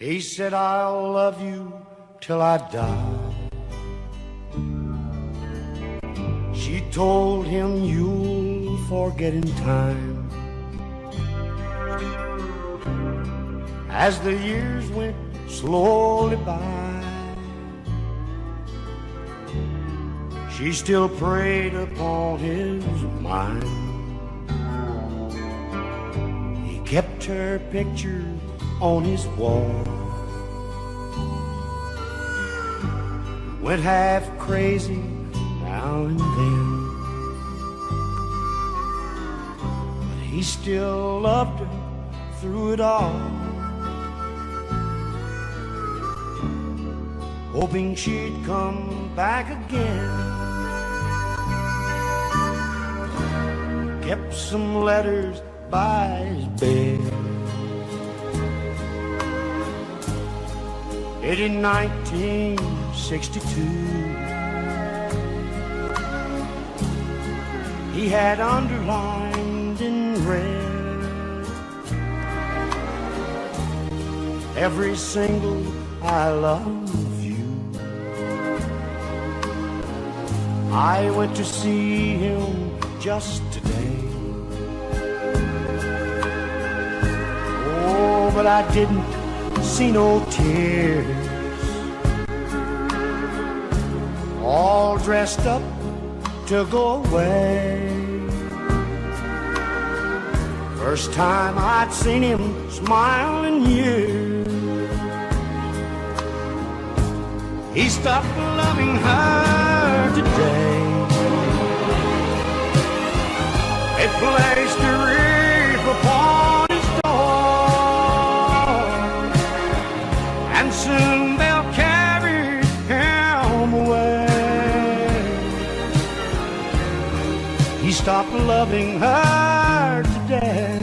He said, I'll love you till I die. She told him, you'll forget in time. As the years went slowly by, she still preyed upon his mind. He kept her picture on his wall, went half crazy now and then, but he still loved her through it all, hoping she'd come back again. Kept some letters by his bed. In 1962, he had underlined in red every single I love you. I went to see him just today. Oh, but I didn't see no tears. All dressed up to go away. First time I'd seen him smile in years. He stopped loving her today. They placed a wreath upon his door, and soon they'll carry him away. He stopped loving her today.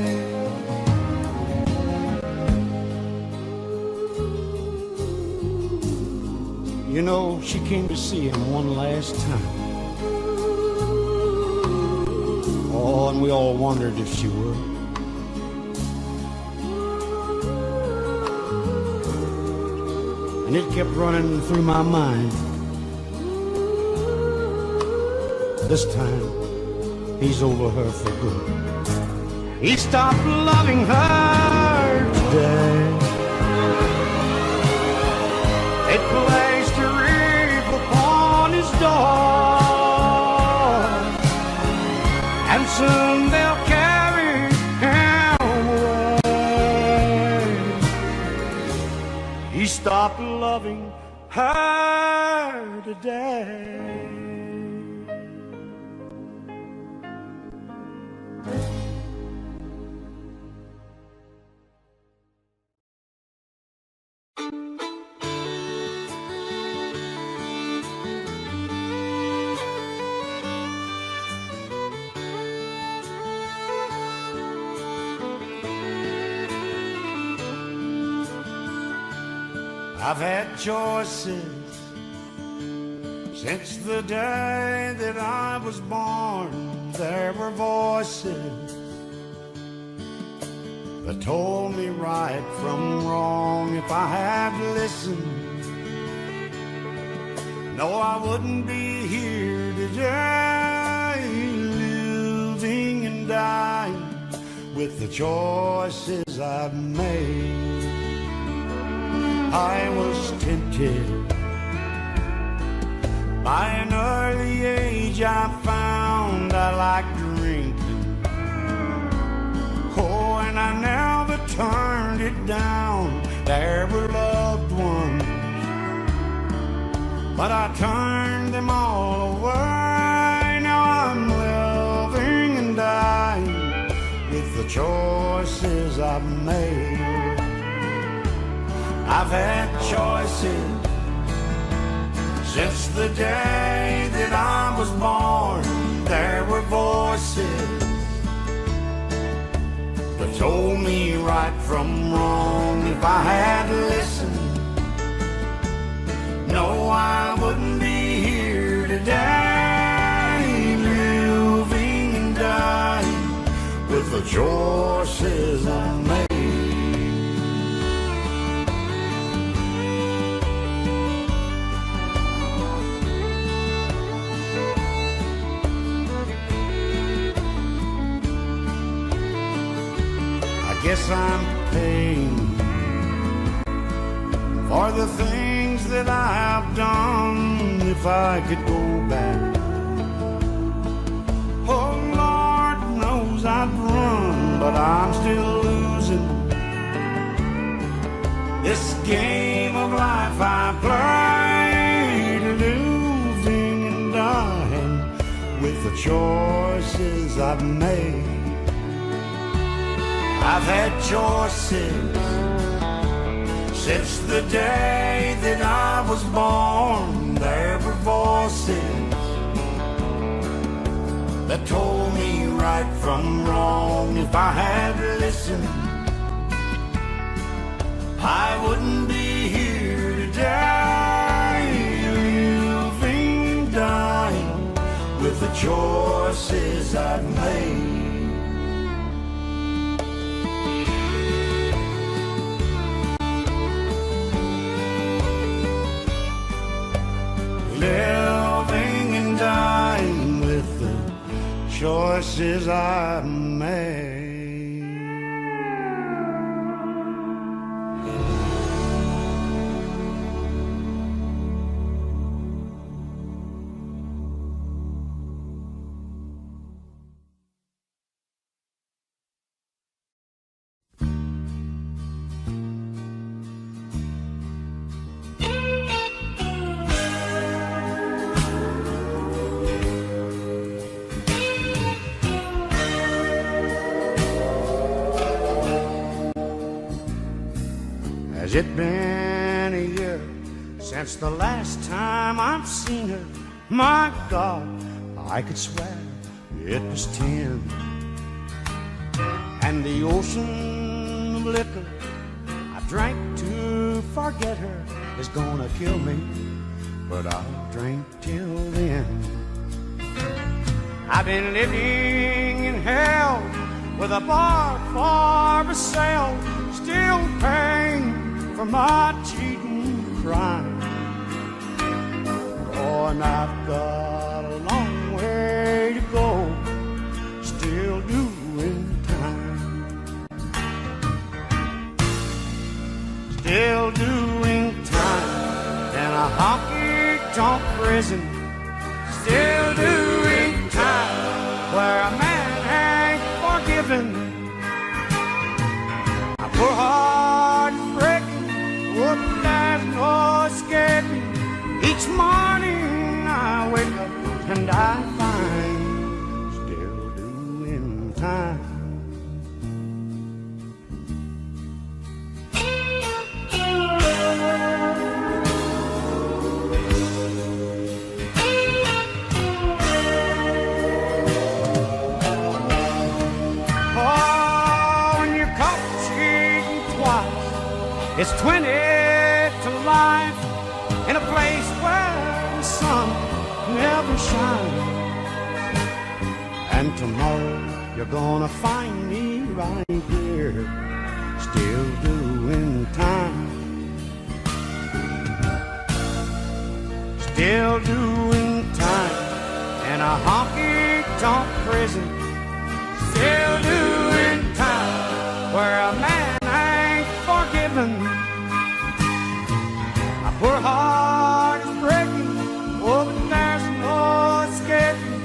You know, she came to see him one last time. Oh, and we all wondered if she would. And it kept running through my mind. This time, he's over her for good. He stopped loving her today. It placed a wreath upon his door, and soon they'll carry him away. He stopped loving her today. I've had choices since the day that I was born. There were voices that told me right from wrong. If I had listened, no, I wouldn't be here today, living and dying with the choices I've made. I was tempted by an early age. I found I liked drinking. Oh, and I never turned it down. There were loved ones, but I turned them all away. Now I'm living and dying with the choices I've made. I've had choices since the day that I was born. There were voices that told me right from wrong. If I had listened, no, I wouldn't be here today, living and dying with the choices I made. guess I'm paying for the things that I've done. If I could go back, oh Lord knows I'd run, but I'm still losing this game of life I play, losing and dying with the choices I've made. I've had choices since the day that I was born. There were voices that told me right from wrong. If I had listened, I wouldn't be here today, living, dying with the choices I've made. Living and dying with the choices I've made. Has it been a year since the last time I've seen her? My God, I could swear it was 10. And the ocean of liquor I drank to forget her is gonna kill me, but I'll drink till then. I've been living in hell with a bar for sale, still paying for my cheating crime. Oh, and I've got a long way to go, still doing time, still doing time in a honky-tonk prison, still doing time where a man ain't forgiven. My poor heart is breaking, oh, there's no escaping. Each morning I wake up and I find still doing time. It's 20 to life in a place where the sun never shines. And tomorrow you're gonna find me right here, still doing time, still doing time in a honky-tonk prison, still doing time where a man ain't forgiven. My poor heart is breaking, oh, but there's no escaping.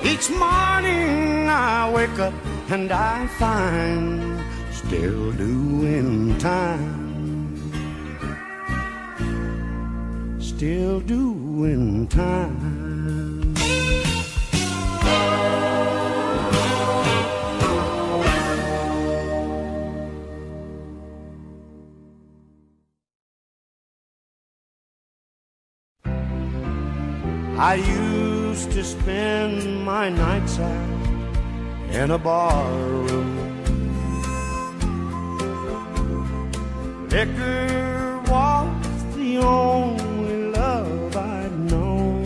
Each morning I wake up and I find still doing time, still doing time. I used to spend my nights out in a bar room. Liquor was the only love I'd known.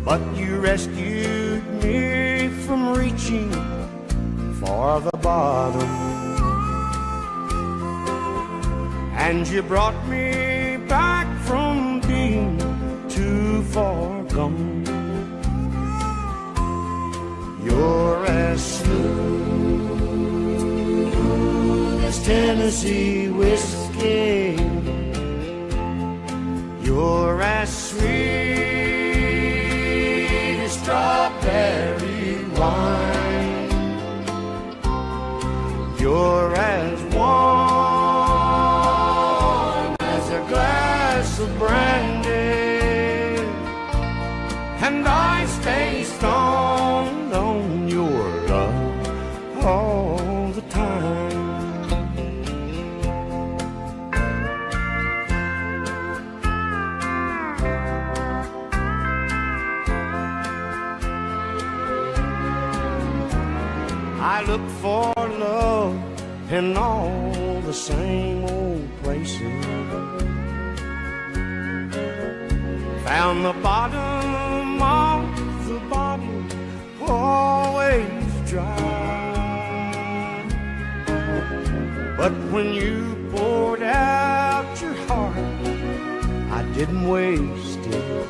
But you rescued me from reaching for the bottom, and you brought me back from being too far gone. You're as smooth Tennessee whiskey. You're as sweet as strawberry wine. You're as warm as a glass of brandy, and I stay stoned on your love all the time. I look for love in all the same old places. Found the bottom of the bottle always dry. But when you poured out your heart, I didn't waste it.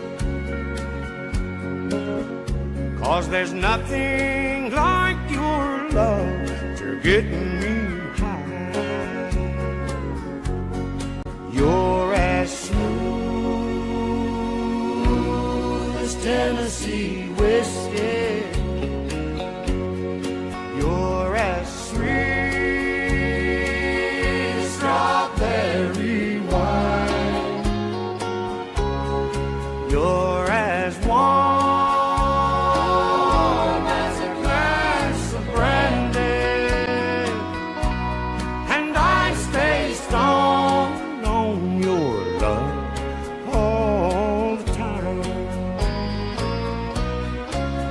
'Cause there's nothing like your love to getting me high. You're as smooth as Tennessee whiskey. You're as sweet as strawberry wine. You're as warm as a glass of brandy, and I stay stoned on your love all the time.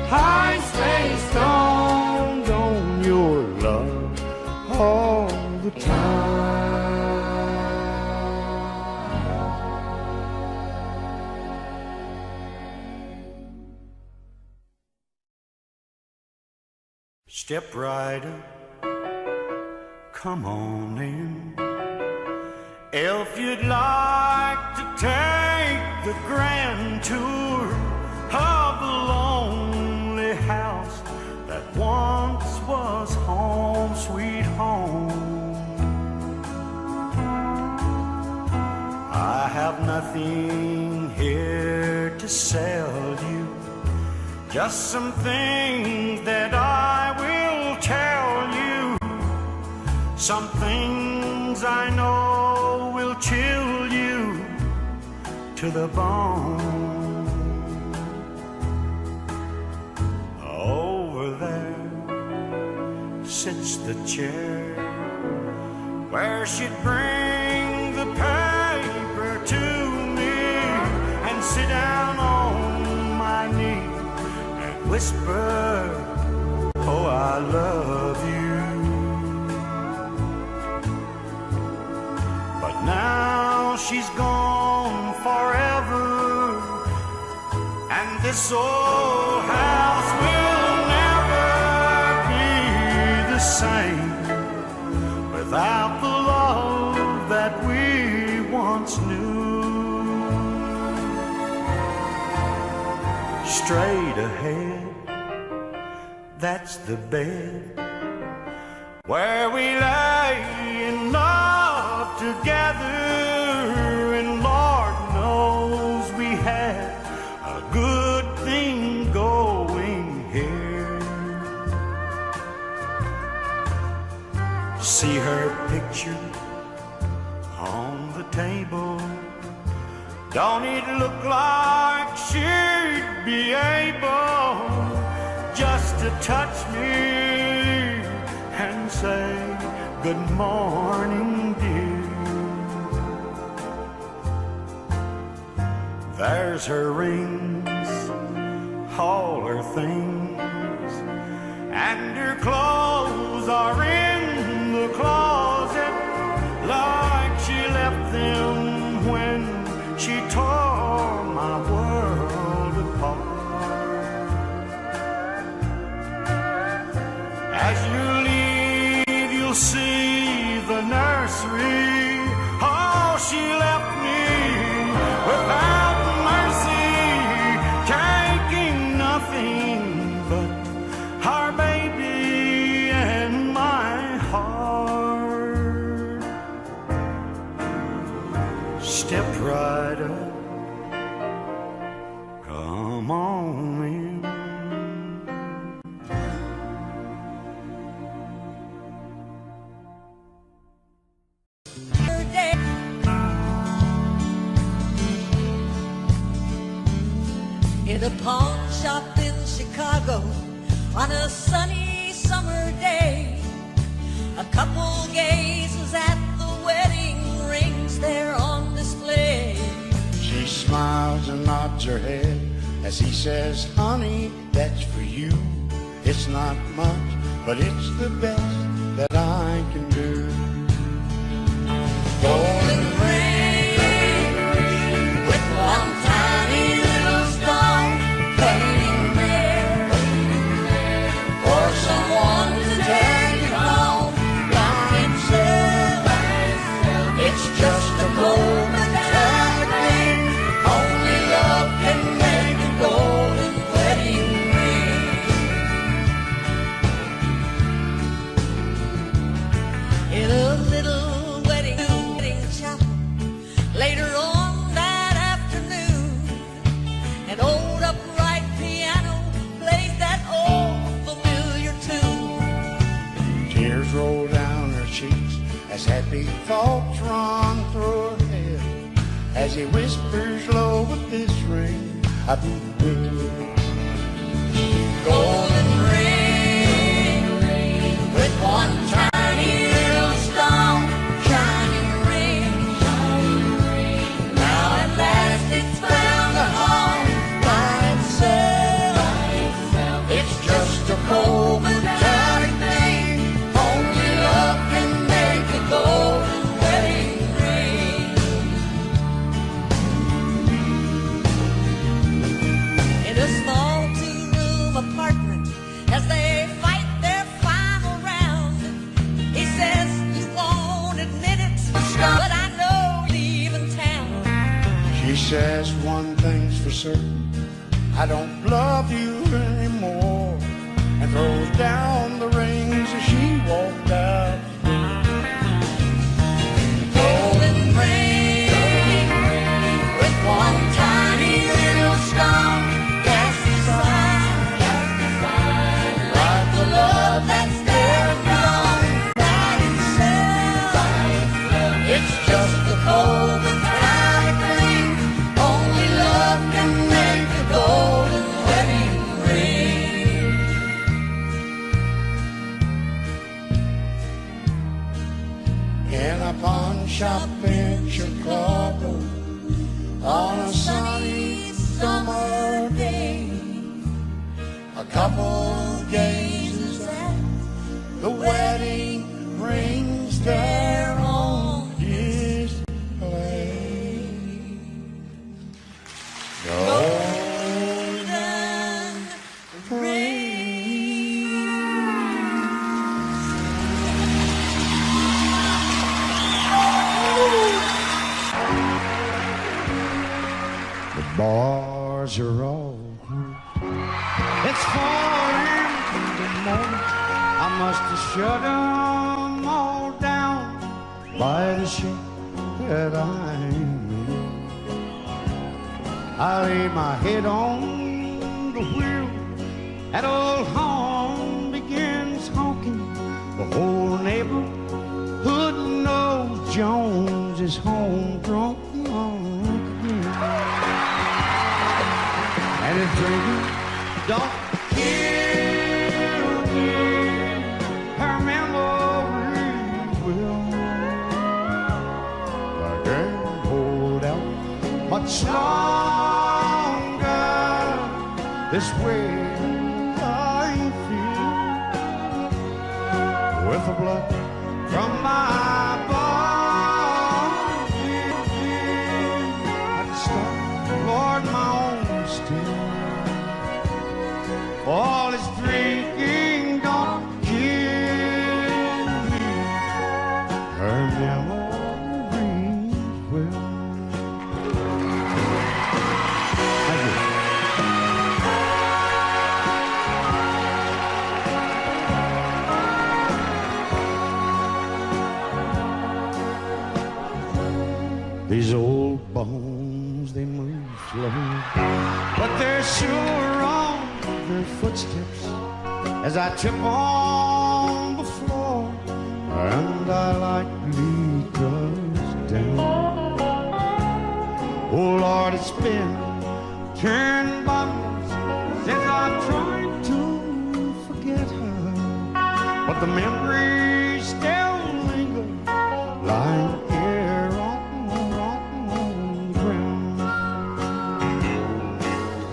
I stay stoned on your love all the time. Step right up, come on in. If you'd like to take the grand tour of the lonely house that once was home, sweet home. I have nothing here to sell you, just some things that I will tell you, some things I know will chill you to the bone. Over there sits the chair where she'd bring the paper to me and sit down on my knee and whisper, oh, I love you. But now she's gone forever, and this old house will never be the same without the love that we once knew. Straight ahead, that's the bed where we lay in love together, and Lord knows we had a good thing going here. See her picture on the table, don't it look like she'd be able just to touch me and say, good morning, dear. There's her rings, all her things, and her clothes are in the closet like she left them when she tore my world apart. As you leave, you'll see the nursery. Oh, she left me without mercy, taking nothing but our baby and my heart. dried up. Come on in. In a pawn shop in Chicago on a sunny summer day, a couple gazes at the wedding rings there on display. She smiles and nods her head as he says, honey, that's for you. It's not much, but it's the best that I can do. Golden ring with one tiny little star hanging there for someone to take it home by himself. It's just a momentary thing. Only love can make a golden wedding ring. In a little wedding chapel later on that afternoon, an old upright piano plays that old familiar tune. Tears roll down her cheeks as happy thoughts run through her head, as he whispers low with this ring, I've been waiting. Golden ring with one tiny little stone, shining ring. Now at last it's found a home by itself. It's just a momentary thing. Only love can make a golden wedding ring. In a small two-room apartment, as they fight their final round, he says, you won't admit it, but I know you're leaving town. She says one thing's for certain, I don't love you anymore, and throws down the rings as she walked out. Golden ring with one tiny little stone cast aside, like the love that's there and gone by itself. It's just a momentary thing. Only love can make a golden wedding ring. In a pawn shop in Chicago on a sunny summer day, a couple gazes at the wedding rings there on display. Golden ring. The bars are all it's 4 in the morning. I must have shut them all down by the ship that I'm in. I lay my head on the wheel, that old horn begins honking. The whole neighborhood knows Jones is home drunk again. And if drinking don't kill me, her memory will. I can't hold out much longer this way. I feel with the blood from my body, I can start, Lord, my own still. All this drinking don't kill me. Her memories will. Thank you. These old bones, they move slow, but they're sure on their footsteps as I trip on the floor, and I lightly touch down. Oh Lord, it's been 10 months since I've tried to forget her, but the memories still linger, lying here on the ground.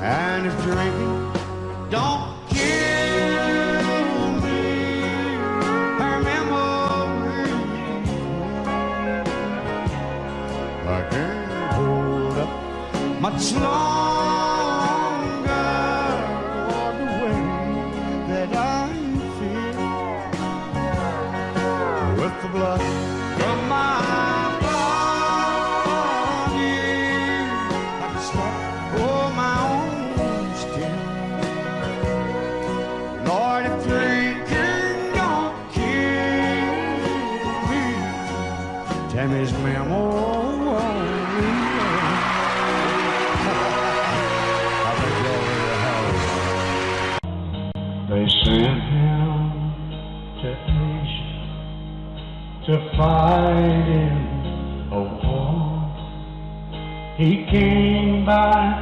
And if drinking don't kill me, her memory, I can't hold up much longer the way that I feel with the blood from my body. I can start my own still. Lord, if drinking don't kill me, Tammy's memory. They sent him to Asia to fight in a war. He came back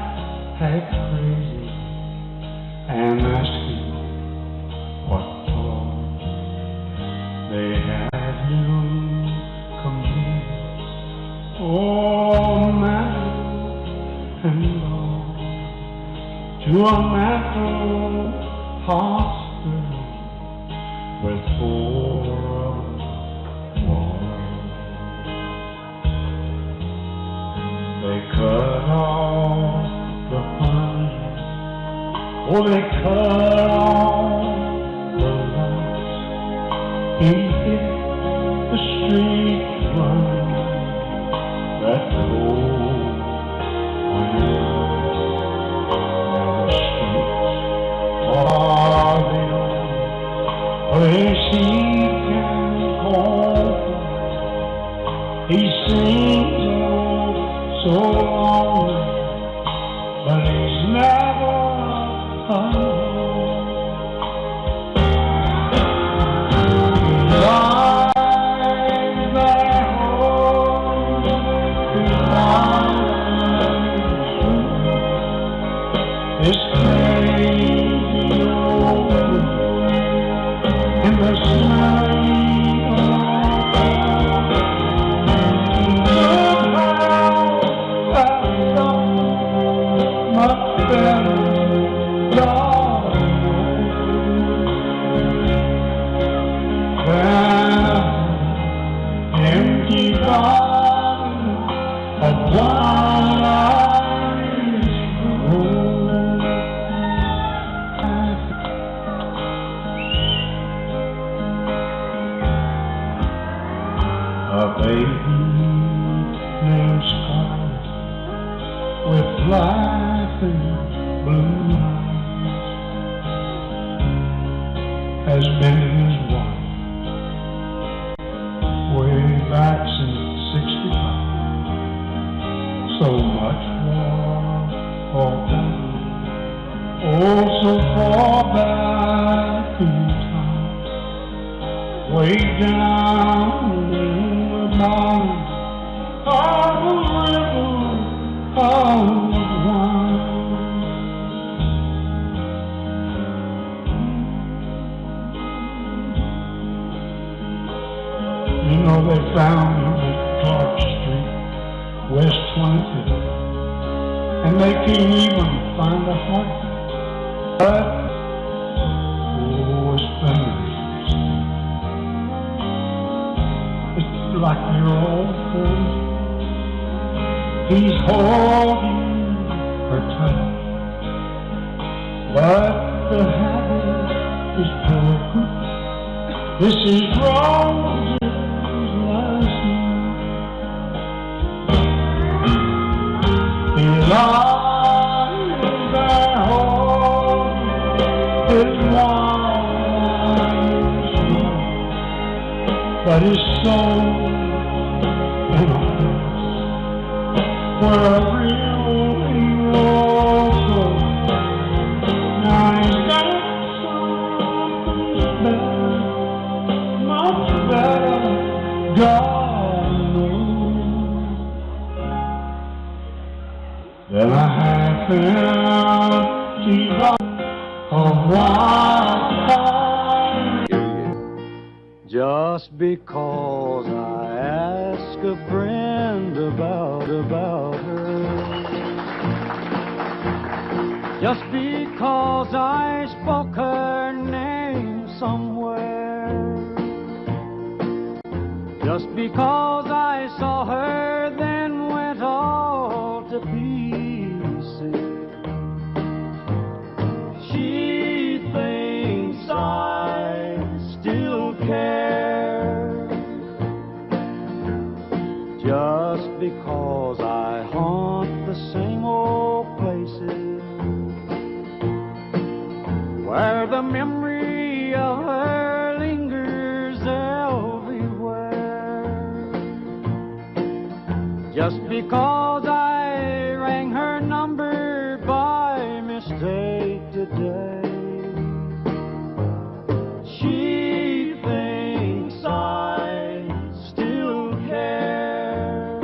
half crazy and asking what for. They had him commit, oh man and all, to a mental hospital with 4 walls. They cut off the honey, oh they cut off the lights. He hit the street running that cold winter. Place he can call, he seems so lonely, but he's never alone. He lies there home, his crazy old in the smelly much better, Lord, than empty bottle of wine ice cold. A baby named Scarlet with laughing blue eyes has been his wife way back since '65. So much for that, oh so far back in time, way down in the bottom of the river of wine. You know they found him at Clark Street, West 25th, and they can't even find a heart. But oh, it's fingers. It's like your old friend. He's holding her tight, but the habit is broken. This is Rose's last night. He lies there holding his wife's hand, but his soul in a where a real hero goes. Now ain't that something better, much better, God knows, than a half-empty bottle of wine. Just because I ask a friend about her, just because I spoke her name somewhere, just because I saw her then went all to pieces, she thinks I still care. Just because I haunt the same old places where the memory of her lingers everywhere, just because I rang her number by mistake today, she thinks I still care.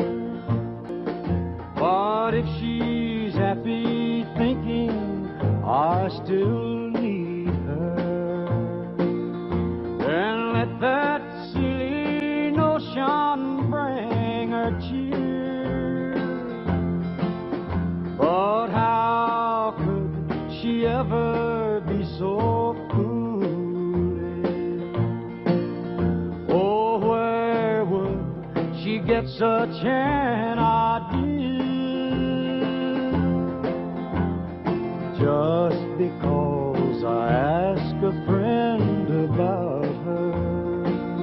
But if she's happy thinking I still need her, then let that silly notion bring her cheer. But how could she ever be so foolish? Oh, where would she get such an idea? Just because I ask a friend about her,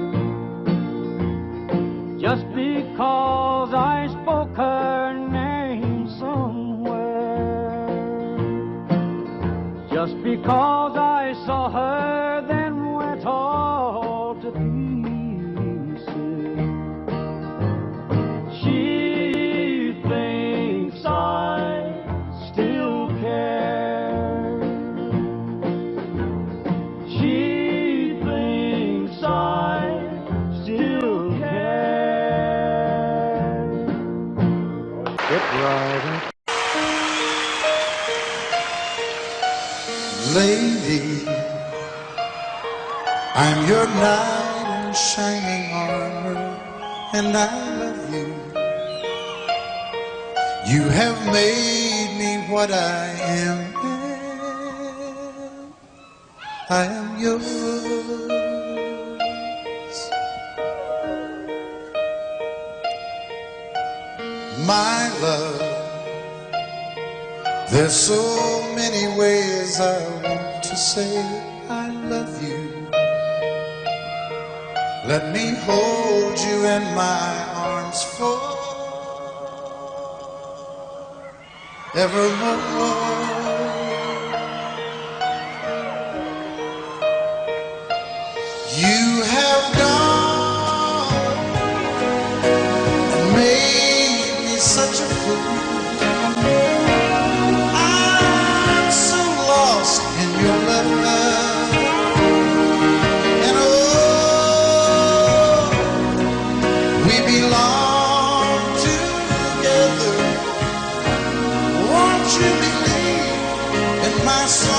just because I spoke her name somewhere, just because I saw her then went all to pieces, she thinks I still care. She thinks I still care. Get right. Lady, I'm your knight in shining armor, and I love you. You have made me what I am. I am yours. My love, there's so many ways I want to say I love you. Let me hold you in my arms forevermore. You have gone and made me such a fool. I'm so lost in your love, and oh, we belong together. Won't you believe in my song?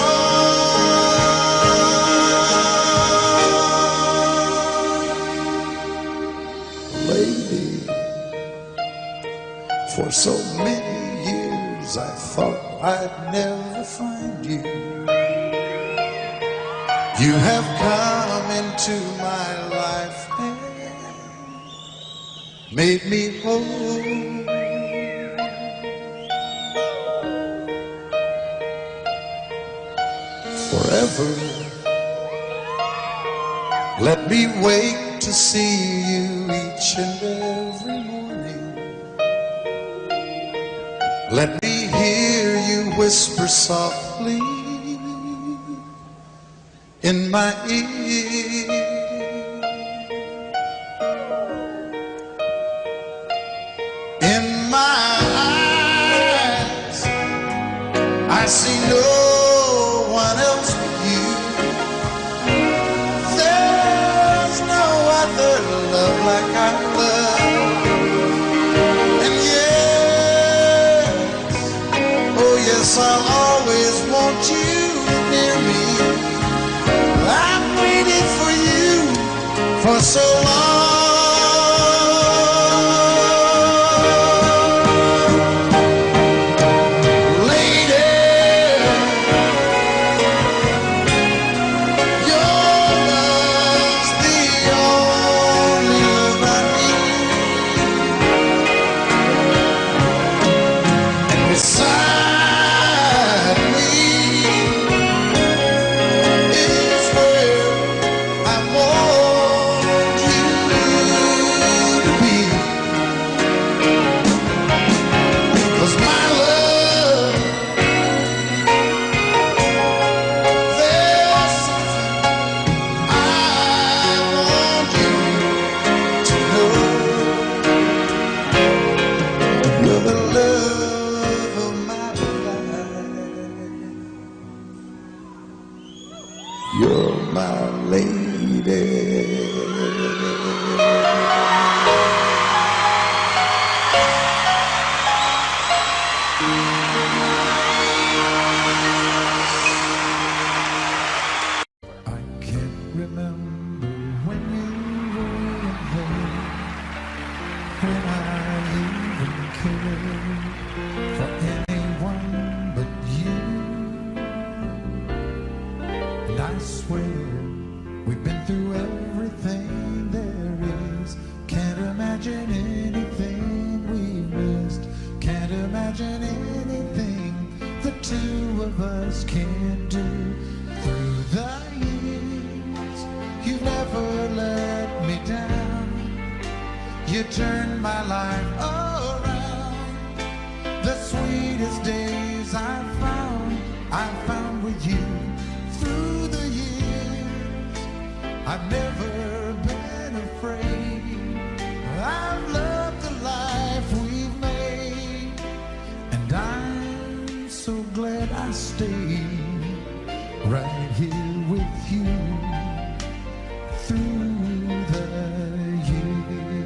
Lady, for so many years I thought I'd never find you. You have come into my life and made me whole. Forever, let me wake to see you each and every morning. Let me hear you whisper softly in my ear. In my eyes, no one else but you. There's no other love like our love. And yes, oh yes, I'll always want you near me. I've waited for you for so long. You're my lady. I can't remember when you were at home, when I even cared for anyone but you. And I swear we've been through everything there is. Can't imagine anything we missed. Can't imagine anything the two of us can't do. Through the years, you've never let me down. You turned my life around. The sweetest days I found with you. Through the years, I've never been afraid. I've loved the life we've made, and I'm so glad I stayed right here with you through the years.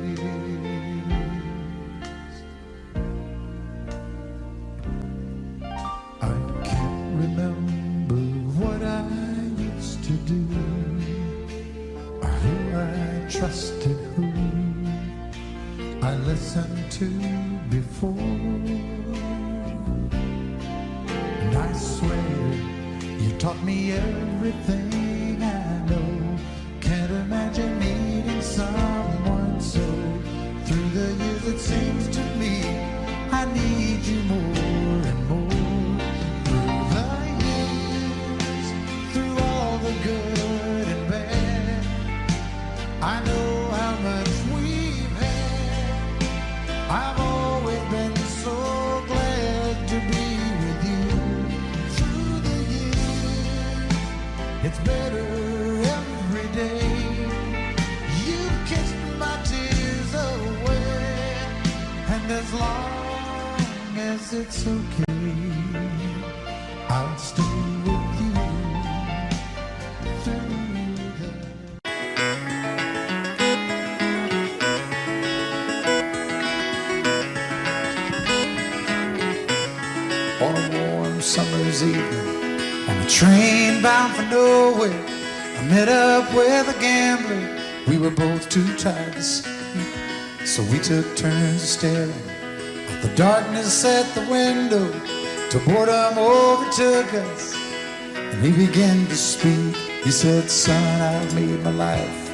I can't remember what I used to do, or who I trusted, who I listened to before. And I swear you taught me everything I know. Can't imagine needing someone so. Through the years it seems to me I need you more and more. Through the years, through all the good and bad, I know how much we've had. I've always been so glad to be with you. Through the years, it's better every day. You've kissed my tears away, and as long as it's okay, I'll stay with you through the. On a warm summer's evening, on a train bound for nowhere, I met up with a gambler. We were both too tired to sleep, so we took turns staring at the darkness at the window till boredom overtook us, and he began to speak. He said, "Son, I've made my life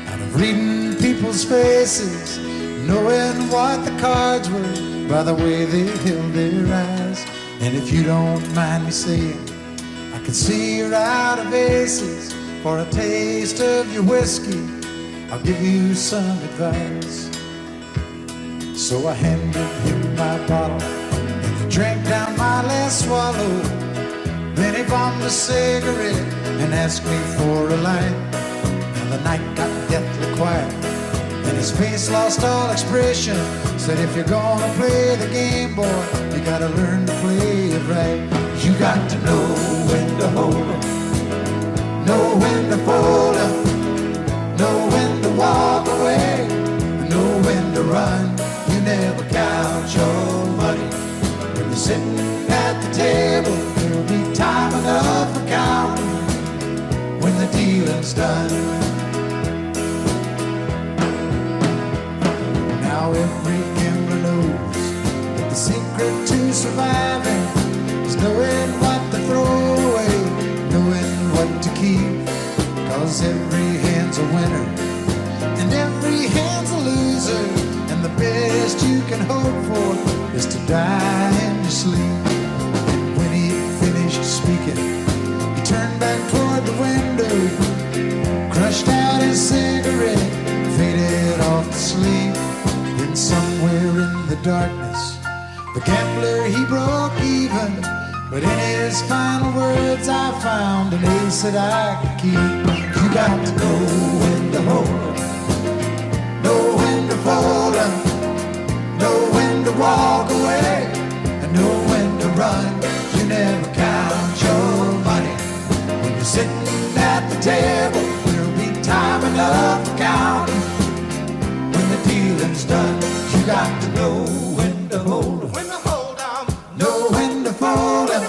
out of reading people's faces, knowing what the cards were by the way they held their eyes. And if you don't mind me saying, I can see you're out of aces. For a taste of your whiskey, I'll give you some advice." So I handed him my bottle, and he drank down my last swallow. Then he bombed a cigarette and asked me for a light. And the night got deathly quiet, and his face lost all expression. Said, if you're gonna play the game, boy, you gotta learn to play it right. You got to know when to hold 'em, know when to fold 'em, know when to walk away, know when to run. You never count your money when you're sitting at the table. There'll be time enough for counting when the dealing's done. Now every gambler knows that the secret to surviving is knowing what to throw away, knowing what to keep. 'Cause every hand's a winner and every hand's a loser, and the best you can hope for is to die in your sleep. When he finished speaking, he turned back toward the window, crushed out his cigarette, faded off to sleep. Then somewhere in the darkness, the gambler, he broke even. But in his final words, I found an ace that I could keep. You got to know when to hold 'em, know when to fold 'em, know when to walk away, and know when to run. You never count your money when you're sitting at the table. There'll be time enough for counting when the dealing's done. You got to know when to hold 'em, know when to fold 'em,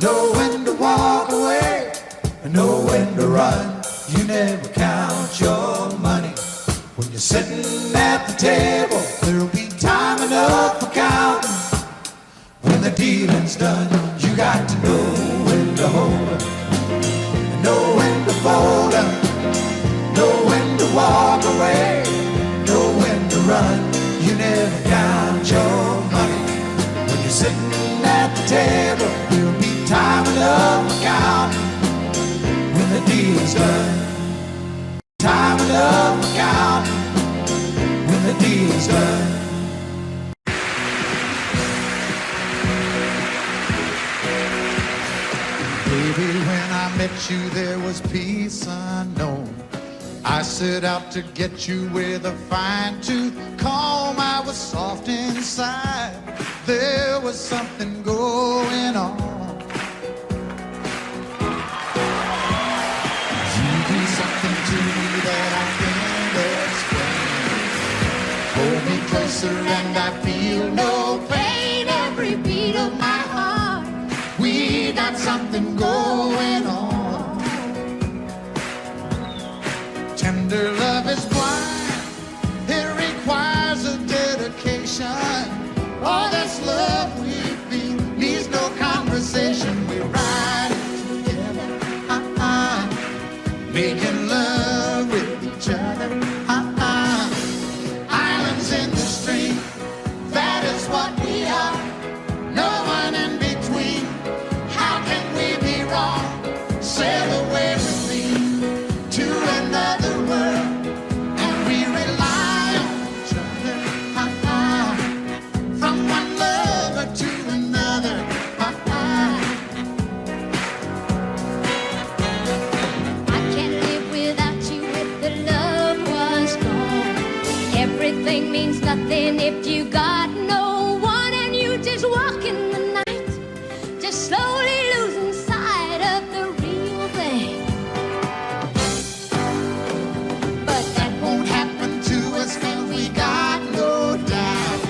know when to walk away, and know when to run. You never count your money when you're sitting at the table. There'll be time enough for counting when the dealing's done. You got to know when to hold 'em, know when to fold 'em, know when to walk away, know when to run. You never count your money when you're sitting at the table. There'll be time enough for counting when the deal's done. Time enough for counting when the deal's done. Baby, when I met you, there was peace unknown. I set out to get you with a fine-tooth comb. I was soft inside. There was something going on. You do something to me that I can't explain. Hold me closer and I feel no pain. Every beat of my heart, we got something going on. Tender love is blind, it requires a dedication. All this love we feel needs no conversation. We ride together, making love with each other, islands in the stream, that is what we are. No one in between. How can we be wrong? Sail away with me to another world, and we rely on each other, from one lover to another. I can't live without you if the love was gone. Everything means nothing if you got no one, and you just walk in the night, just slowly losing sight of the real thing. But that Won't happen to us, and we got no doubt.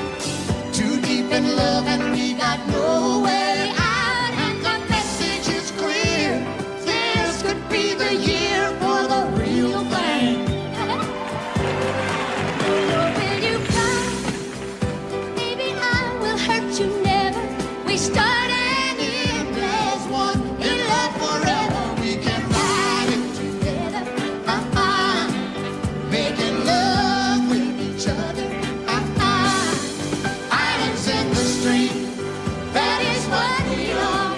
Too deep in love, and we got no way out. And the message is clear. This could be the year for the real thing. will you come? Maybe I will hurt you never. We start and end as one in love forever. We can ride it Together. making love with each other, islands in the stream. That is what we are.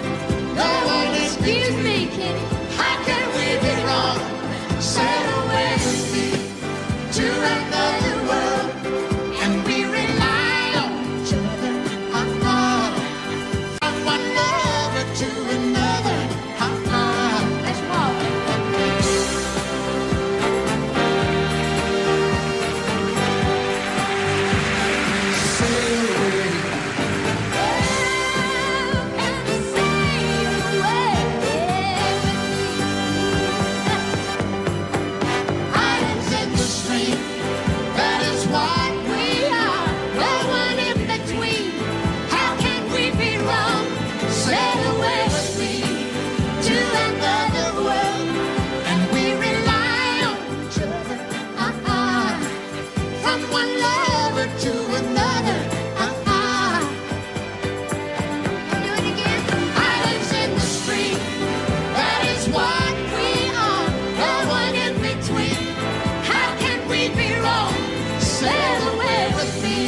No one is Excuse me, Kitty. How can we be wrong? Sail away with me to another world, and we rely on each other, from one lover to another. Let's walk. from one lover to another. Do it again. Islands in the stream, that is what we are. No one in between. How can we be wrong? Sail away with me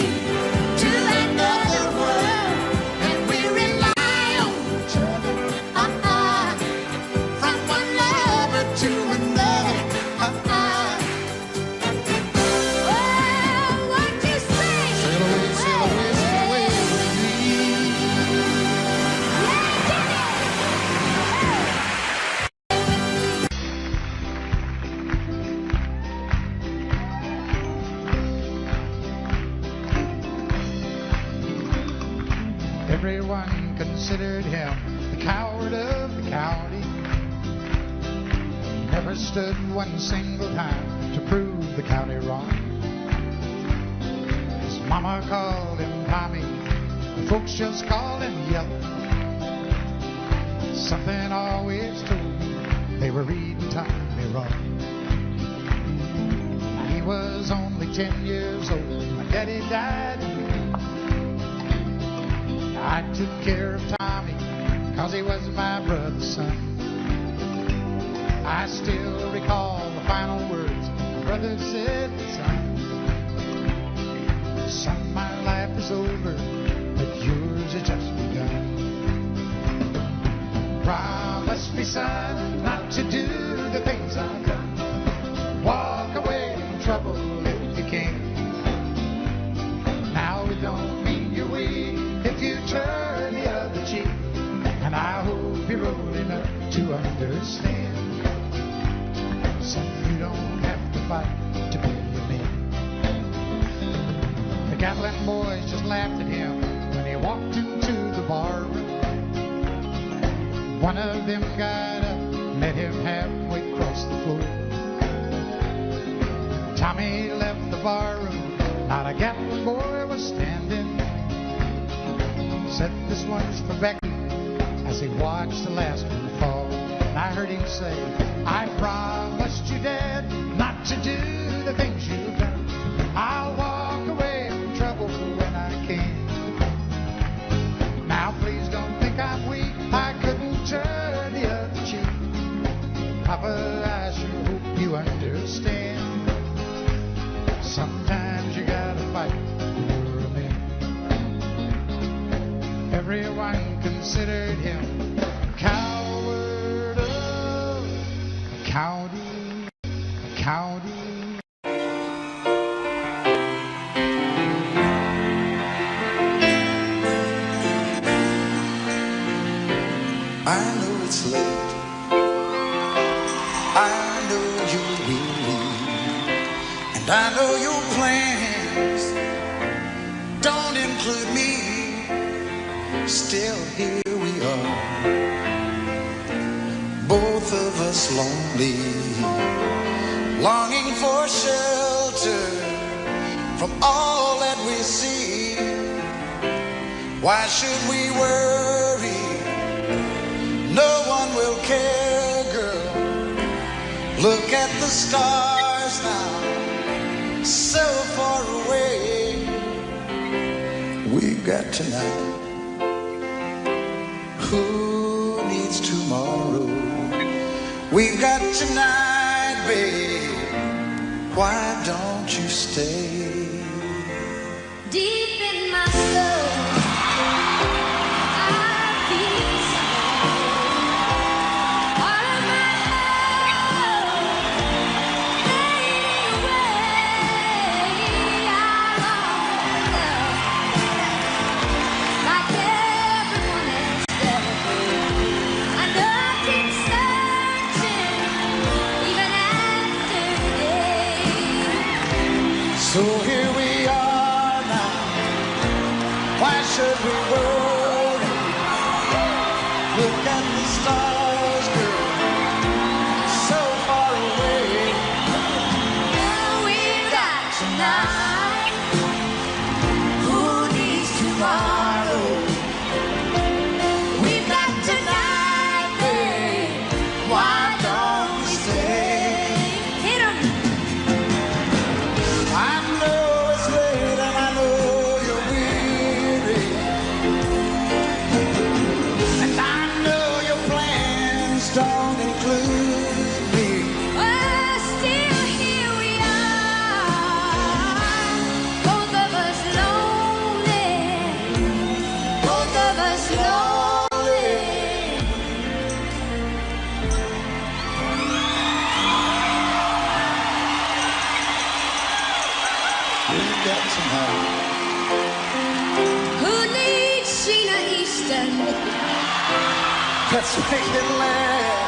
to another world, and we rely on each other. From one lover to another. Oh, what you say? Sail away, sail away, sail away with me. Everyone considered him the coward of the county. He never stood one single time to prove the county wrong. His mama called him Tommy, the folks just called him Yellow. Something always told me they were reading Tommy wrong. He was only 10 years old when my daddy died. I took care of Tommy, 'cause he was my brother's son. I still recall the final words my brother said, son, my life is over, but yours has just begun. Promise me, son, not to do the things I've done. Walk away from trouble if you can. Now it don't mean you're weak if you turn the other cheek, and I hope you're old enough to understand. Son, you don't have to fight to be a man. The Gatlin boys just laughed at him when he walked into the bar room. One of them got up, met him halfway across the floor. Tommy left the bar room, not a Gatlin boy was standing. Said, this one's for Becky, as he watched the last one fall. And I heard him say, I promised you, Dad, not to do the things you've done. I'll walk away from trouble when I can. Now please don't think I'm weak, I couldn't turn the other cheek. Papa, I sure hope you understand. Sometimes you gotta fight for you're a man. Everyone considered him a coward of the county, the county. I know it's late. I know you're weary, and I know your plans don't include me. Still here we are, both of us lonely, longing for shelter from all that we see. Why should we worry? No one will care, girl. Look at the stars now, so far away. We've got tonight. Who needs tomorrow? We've got tonight, babe. Why don't you stay? Deep in my soul, I feel something. All of my hope fading away. I long for love, like everyone else does. I know I keep searching, even after today. So here we are now. Why should we worry? Look at the stars, girl, so far away. We've got tonight. Who needs tomorrow? We've got tonight, babe. Why don't we stay? Hit 'em. I know we've got tonight. Who needs Sheena Easton? Let's make it last.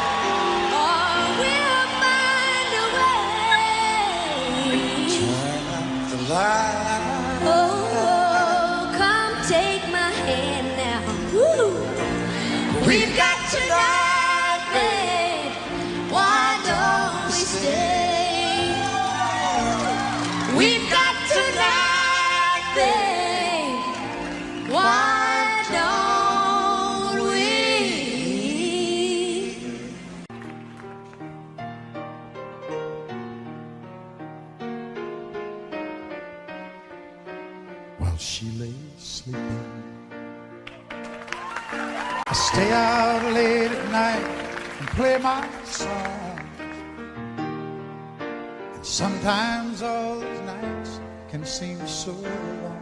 Or we'll find a way. Turn up the light. Oh, come take my hand now. Woo. We've got tonight, babe. Why don't we stay? We've got tonight, babe. Why don't we? While she lay sleeping, I stay out late at night and play my song. And sometimes all these nights can seem so long.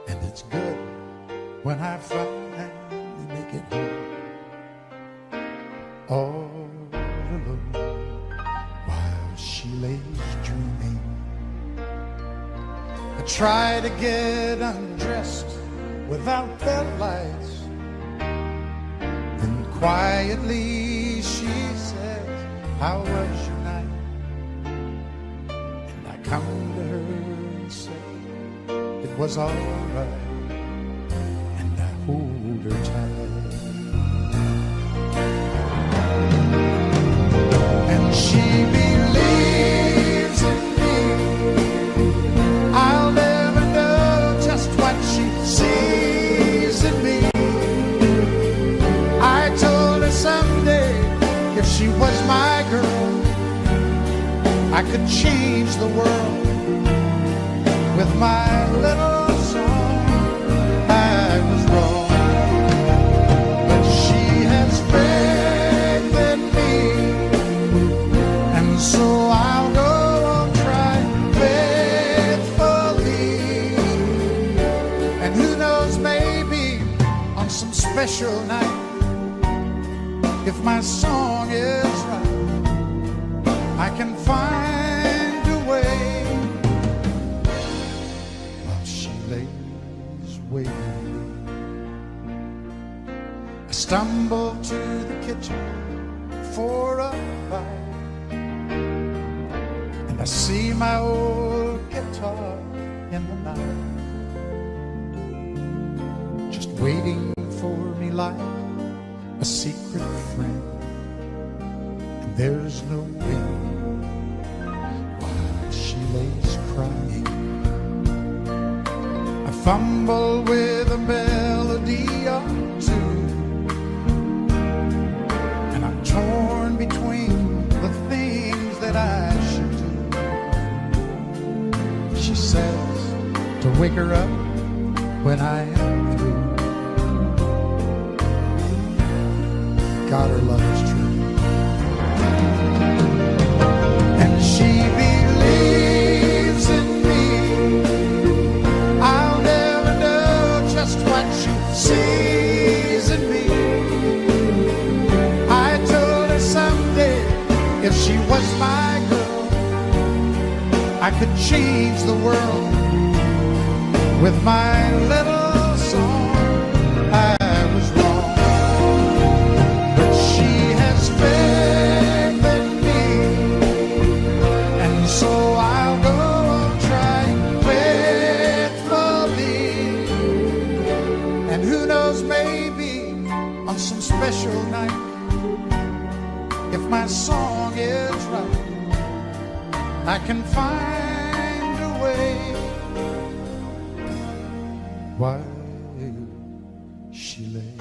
And it's good when I finally make it home, all alone, while she lays dreaming. I try to get undressed without bed lights. Then quietly she says, how was your night? And I come to her and say, it was all right. And I hold her tight. And she believes in me. I'll never know just what she sees in me. I told her someday if she was my girl, I could change the world with my little song. I was wrong, but she has faith in me, and so I'll go on trying faithfully. And who knows, maybe on some special night, if my song is right, I can find a way. While she lays waiting, I stumble to the kitchen for a bite, and I see my old guitar in the night, just waiting for me like a secret friend. And there's no wind while she lays crying. I fumble with a melody or two, and I'm torn between the things that I should do. She says to wake her up when I am through. God, her love is true. And she believes in me. I'll never know just what she sees in me. I told her someday if she was my girl, I could change the world with my little song. I was wrong, but she has faith in me, and so I'll go on trying faithfully. And who knows, maybe on some special night, if my song is right, I can find a way. While she lays,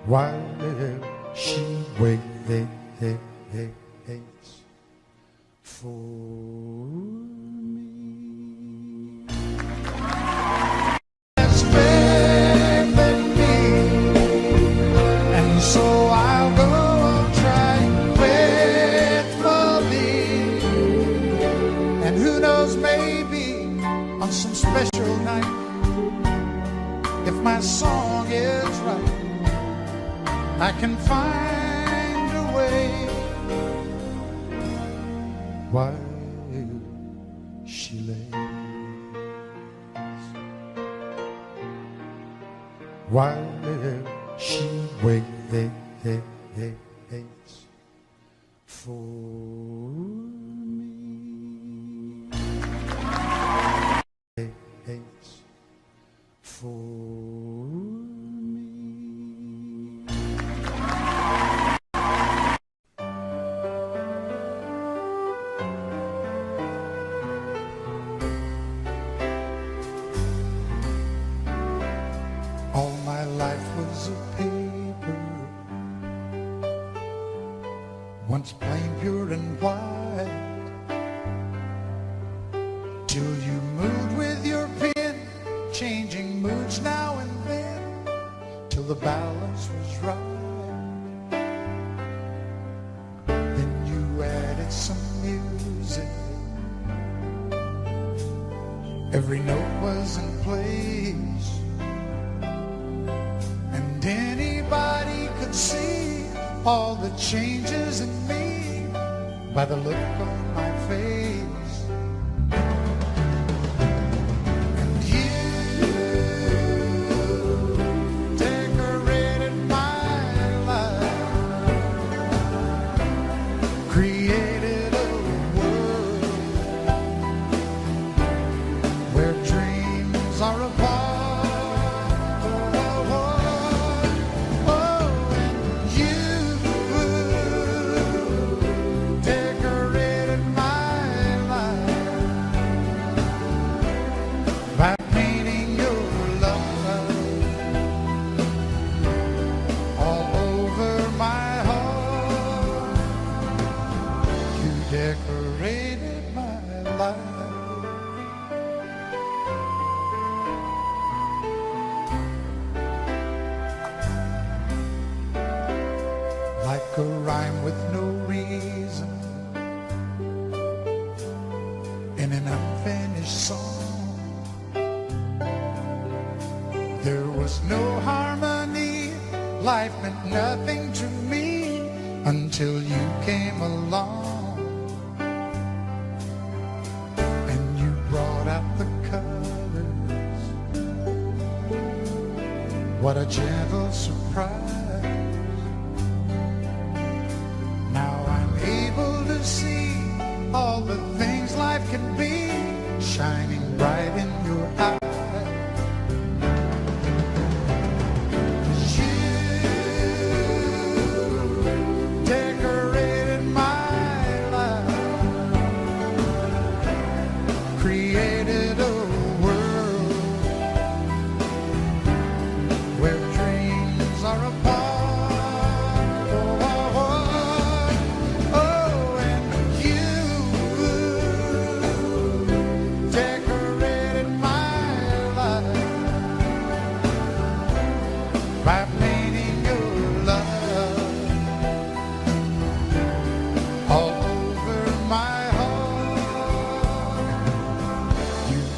while she waits for me. Has faith in me, and so I'll go on trying faithfully. And who knows, maybe on some special night, if my song is right, I can find a way. while she lays, while she waits for me, waits for me. All my life was a paper, once plain, pure and white, till you moved with your pen, changing moods now and then, till the balance was right. Then you added some music, every note was in place, and anybody could see all the changes in me by the look on my face. And you decorated my life, created a world where dreams are apart. By painting your love all over my heart, you decorated my life. Like a rhyme with no reason in an unfinished song. There was no harmony, life meant nothing to me until you came along. And you brought out the colors, what a gentle surprise. Now I'm able to see all the things life can be, shining bright in your eyes. Created a world where dreams are apart. Oh, and you decorated my life by painting your love all over my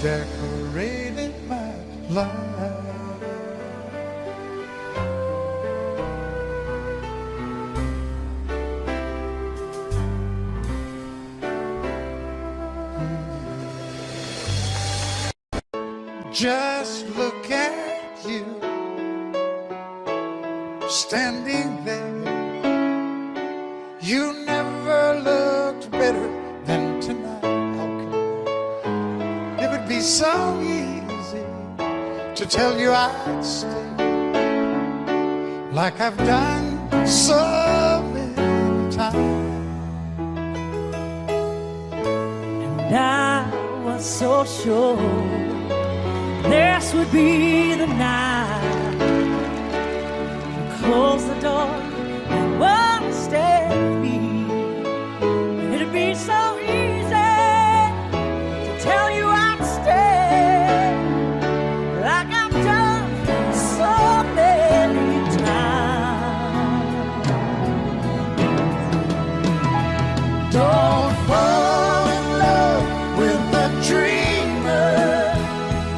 decorated my life. Just look at you standing there. You never looked better than tonight. It would be so easy to tell you I'd stay, like I've done so many times. And I was so sure this would be the night. You close the door and won't stay with me. And it'd be so easy to tell you I'd stay, like I've done so many times. Don't fall in love with the dreamer,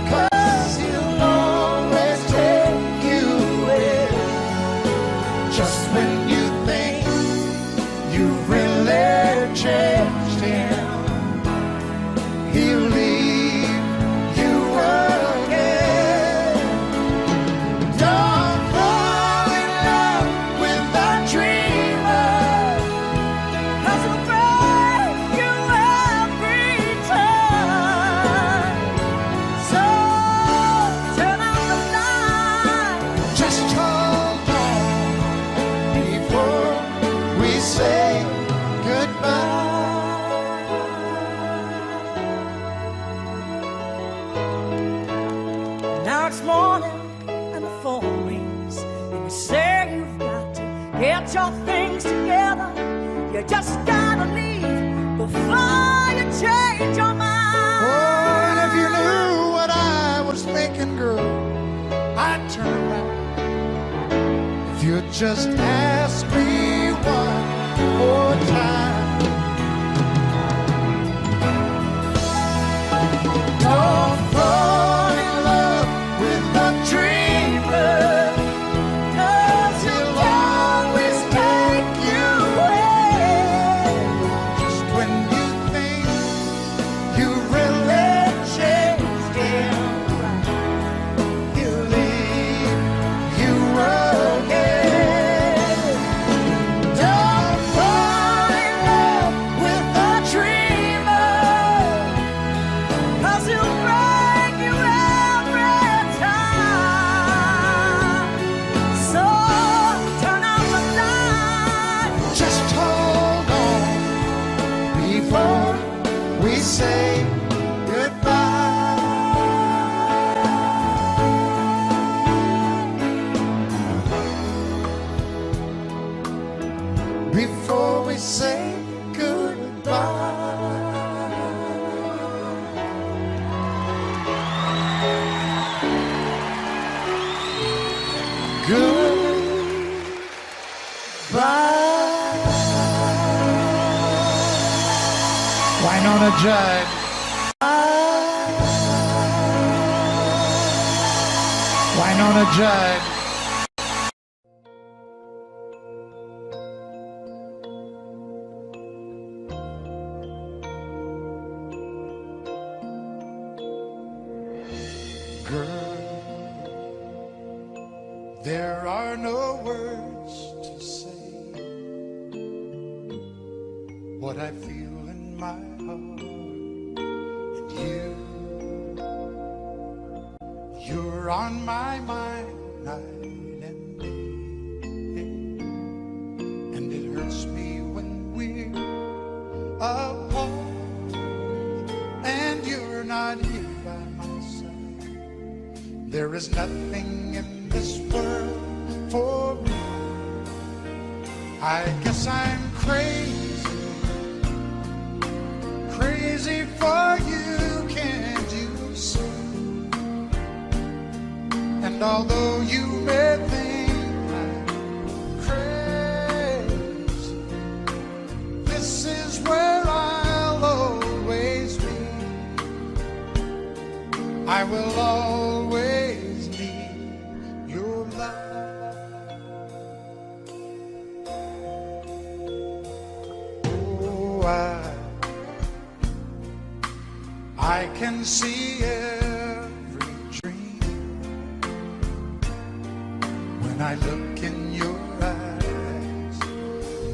'cause he'll always take you away. Just get your things together. You just gotta leave before you change your mind. Oh, and if you knew what I was thinking, girl, I'd turn around. If you'd just ask me one more time. Don't fall in love with a dreamer, 'cause he'll always take you away. Just when you think you really changed him, he'll leave you again. Don't fall in love with a dreamer, 'cause he'll break you every time. So turn out the light. Just hold on before we say goodbye. Before we say goodbye. Goodbye. Wynonna Judd. Wynonna Judd. Girl, there are no words to say what I feel in my heart. And you're on my mind night and day. And it hurts me when we're apart and you're not here by my side. There is nothing in this world for me. I guess I'm crazy, crazy for you, can't you see? And although you may think I'm crazy, this is where I'll always be. I will always need your love. Oh, I can see every dream when I look in your eyes.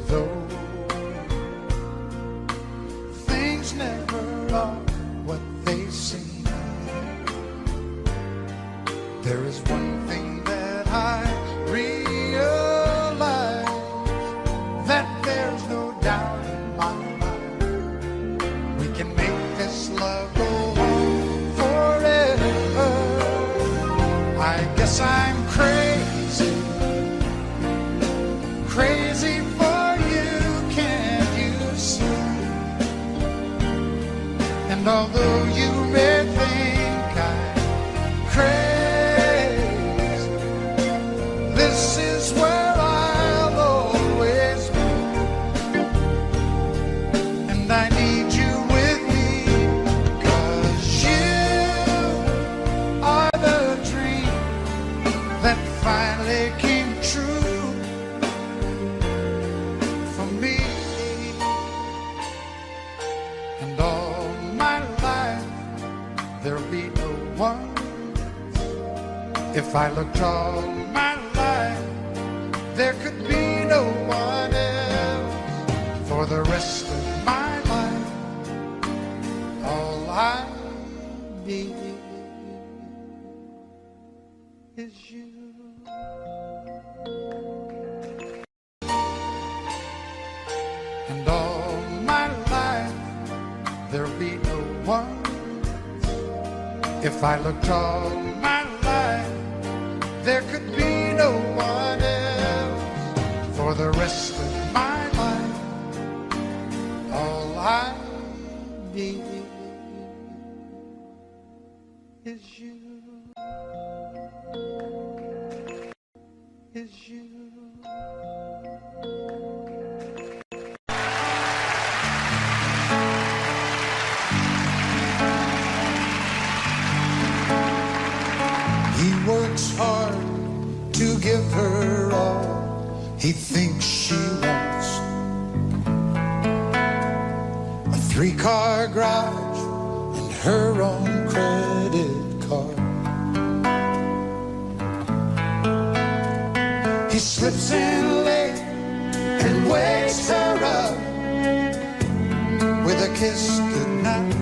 Though things never are what they seem, there is one thing that I realize, that there's no doubt in my mind. We can make this love go on forever. I guess I'm crazy, crazy for you, can't you see? And although you may think I'm crazy, this is where I'll always be. And I need you with me, 'cause you are the dream that finally came true for me. And all my life there'll be no one. If I looked all my life, there could be no one else. For the rest of my life, all I need is you. And all my life, there'll be no one. If I looked all my life, there could be no one else. For the rest of my life. All I need is you. Is you. He works hard to give her all he thinks she wants. A 3-car garage and her own credit card. He slips in late and wakes her up with a kiss goodnight.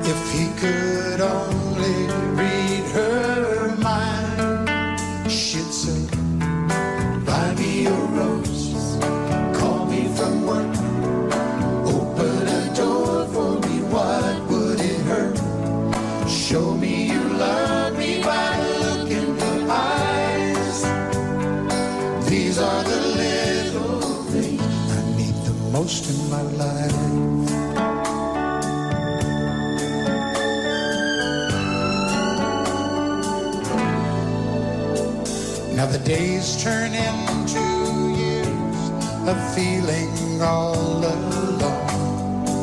If he could only read her mind, she'd say, buy me a rose, call me from work, open a door for me, what would it hurt? Show me you love me by the look in your eyes. These are the little things I need the most in my life. Now the days turn into years of feeling all alone,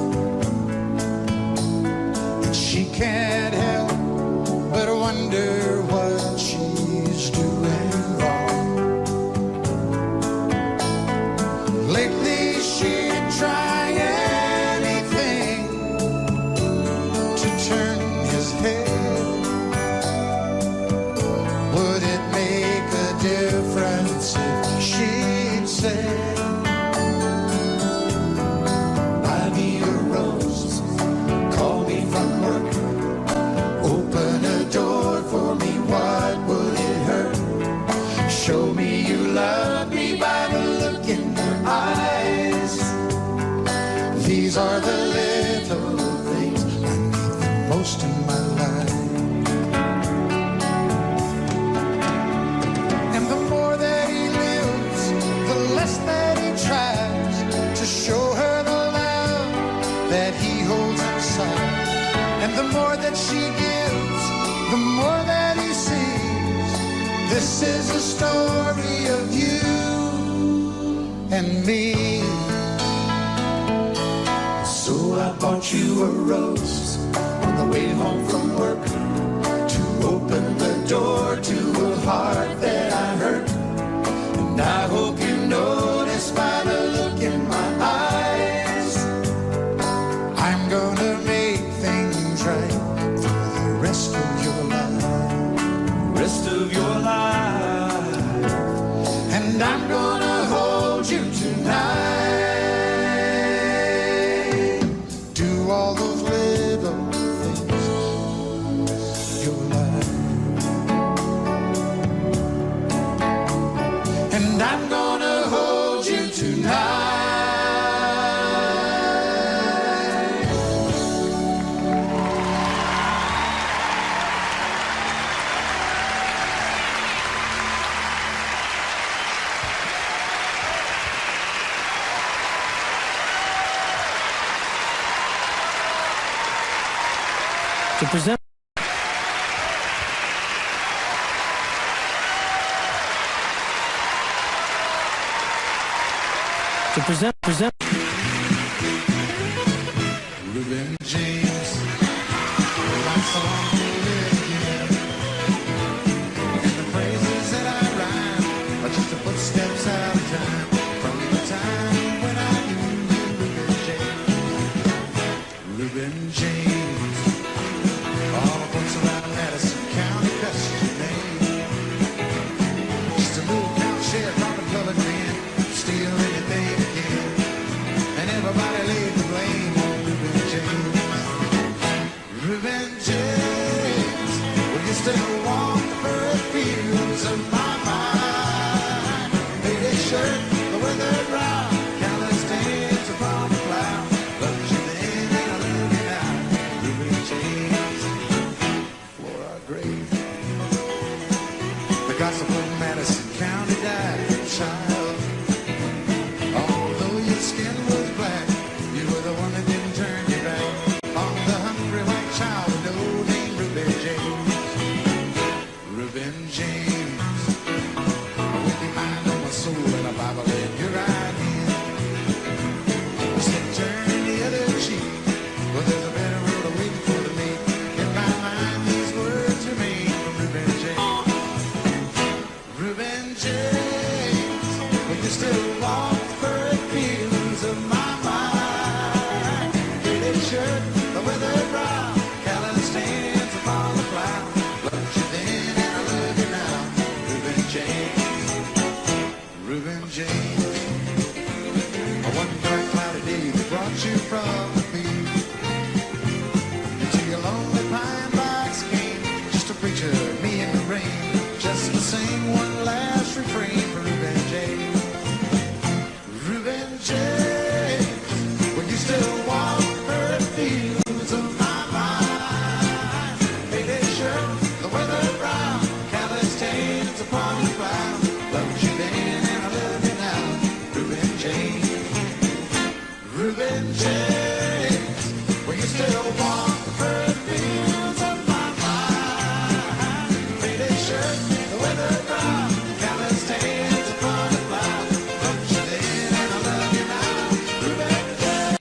and she can't help but wonder what she's doing wrong. Lately she'd try anything to turn his head. Would it make a difference if she'd say, buy me a rose, call me from work, open a door for me, what would it hurt? Show me you love me by the look in your eyes. These are the little things I need the most in my life. And the more that he lives, the less that he tries to show her the love that he holds inside. And the more that she gives, the more that he sees. This is a story of you and me. So I bought you a rose on the way home from work, to open the door to a heart that I hurt. And I hope you notice by the look in my eyes, I'm gonna make things right for the rest of your life. Rest of your life. And I'm gonna hold you tonight. Do all those little things you like. And I'm gonna hold you tonight. To present Reuben James, my song will live again. And the phrases that I rhyme are just the footsteps out of time, from the time when I knew you, Reuben James. Reuben James, all the folks around Madison County cuss your name. Just a little count sheriff from a colored man, steal anything again, and everybody laid the blame on Reuben James. Reuben James, will you still walk the first fields of my mind? Maybe show still walk the furrowed fields of my mind. Faded shirt, the weathered brow, callous hands upon the plow. Loved you then and I love you now. Reuben James, Reuben James. One dark cloudy day that brought you from the field into your lonely pine box came just a preacher, me in the rain, just to sing one last refrain for Reuben James. Reuben James, when you still walk the fields of my mind. Faded shirt, the weather brown, callous hands upon the plow. Loved you then and I love you now. Reuben James, Reuben James, when you still walk the furrowed fields of my mind. Faded shirt, the weather brown, callous hands upon the plow. Loved you then and I love you now. Reuben James.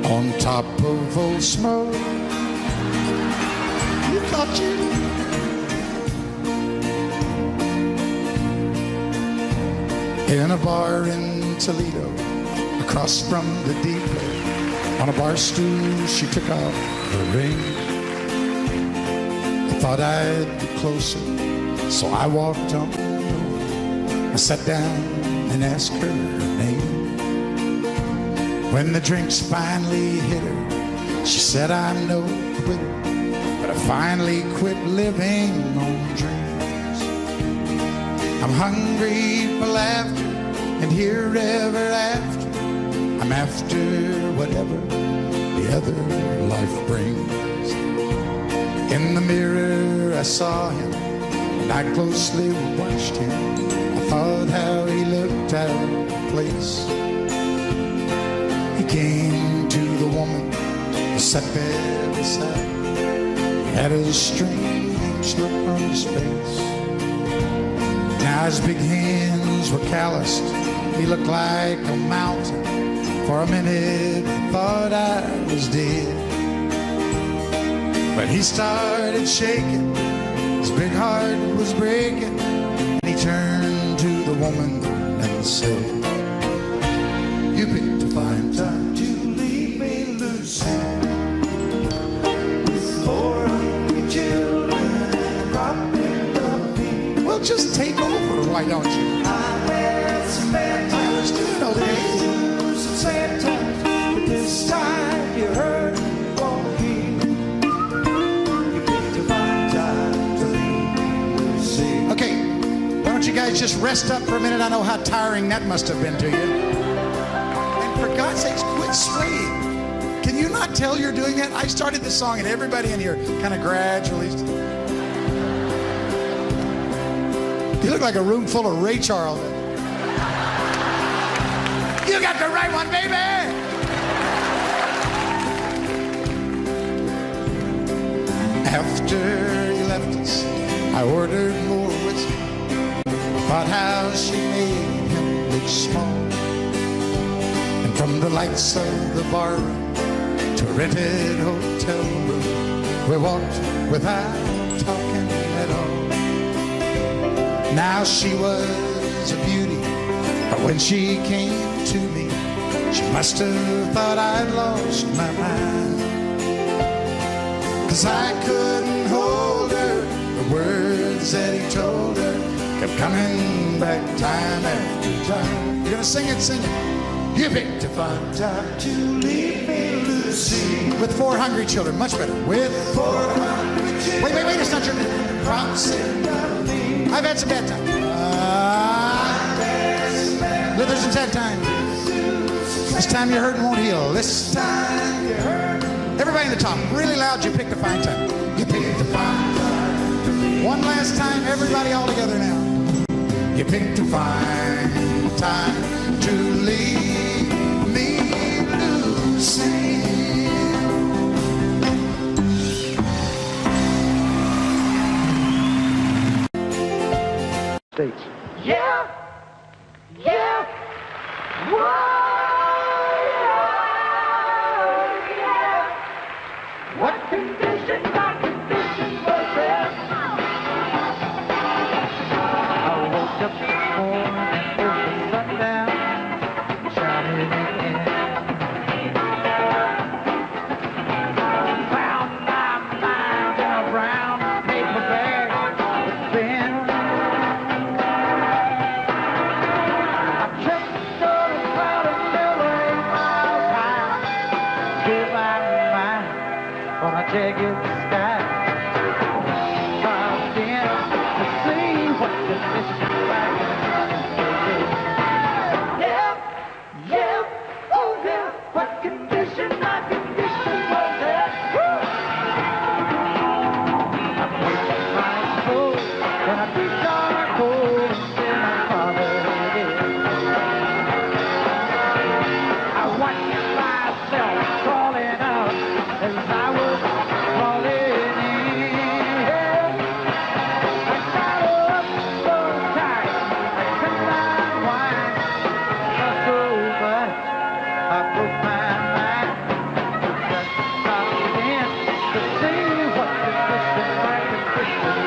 On top of Old Smoke, you thought you in a bar in Toledo, across from the depot. On a bar stool, she took off her ring. I thought I'd be closer, so I walked on over. I sat down and asked her name. When the drinks finally hit her, she said, I'm no quitter, but I finally quit living on dreams. I'm hungry for laughter and here ever after. I'm after whatever the other life brings. In the mirror I saw him and I closely watched him. I thought how he looked out of place. He came to the woman who sat there beside. He had a strange look on his face. Now his big hands were calloused. He looked like a mountain. For a minute I thought I was dead. But he started shaking. His big heart was breaking. And he turned to the woman and said, you picked a fine time to leave me, Lucy, with 4 hungry children dropping the beat. Well, just take over, why don't you? I had some bad times to know the some sad times, but this time you heard me walking. You picked a fine time to leave me, Lucy. Okay, why don't you guys just rest up for a minute? I know how tiring that must have been to you. For God's sakes, quit swaying. Can you not tell you're doing that? I started this song and everybody in here kind of gradually. You look like a room full of Ray Charles. You got the right one, baby! After he left us, I ordered more whiskey. Thought how she made him look small. From the lights of the bar room to a rented hotel room, we walked without talking at all. Now she was a beauty, but when she came to me, she must have thought I'd lost my mind. 'Cause I couldn't hold her, the words that he told her kept coming back time after time. You're gonna sing it, sing it. You picked a fine time to leave me, Lucy, with 4 hungry children, much better. With 4 hungry children. Wait, it's not your promising. I've had some bad times. There's some sad times. This time you're hurting won't heal. This time you're hurting. Everybody in the top, really loud, you picked a fine time. You picked a fine time. One last time, everybody all together now. You picked a fine time to leave me, Lucy. States. Yeah, yeah, whoa, yeah. What can jagged sky. Dropped in to see what the mission like. Yeah, yeah, oh yeah, what condition my condition was that? I put my soul in a deep dark hole and still my father did. I watched myself crawling out as I was crawling in. I got up so tight I could not whine. Just over, I broke my mind. Just stopped in to see what condition my condition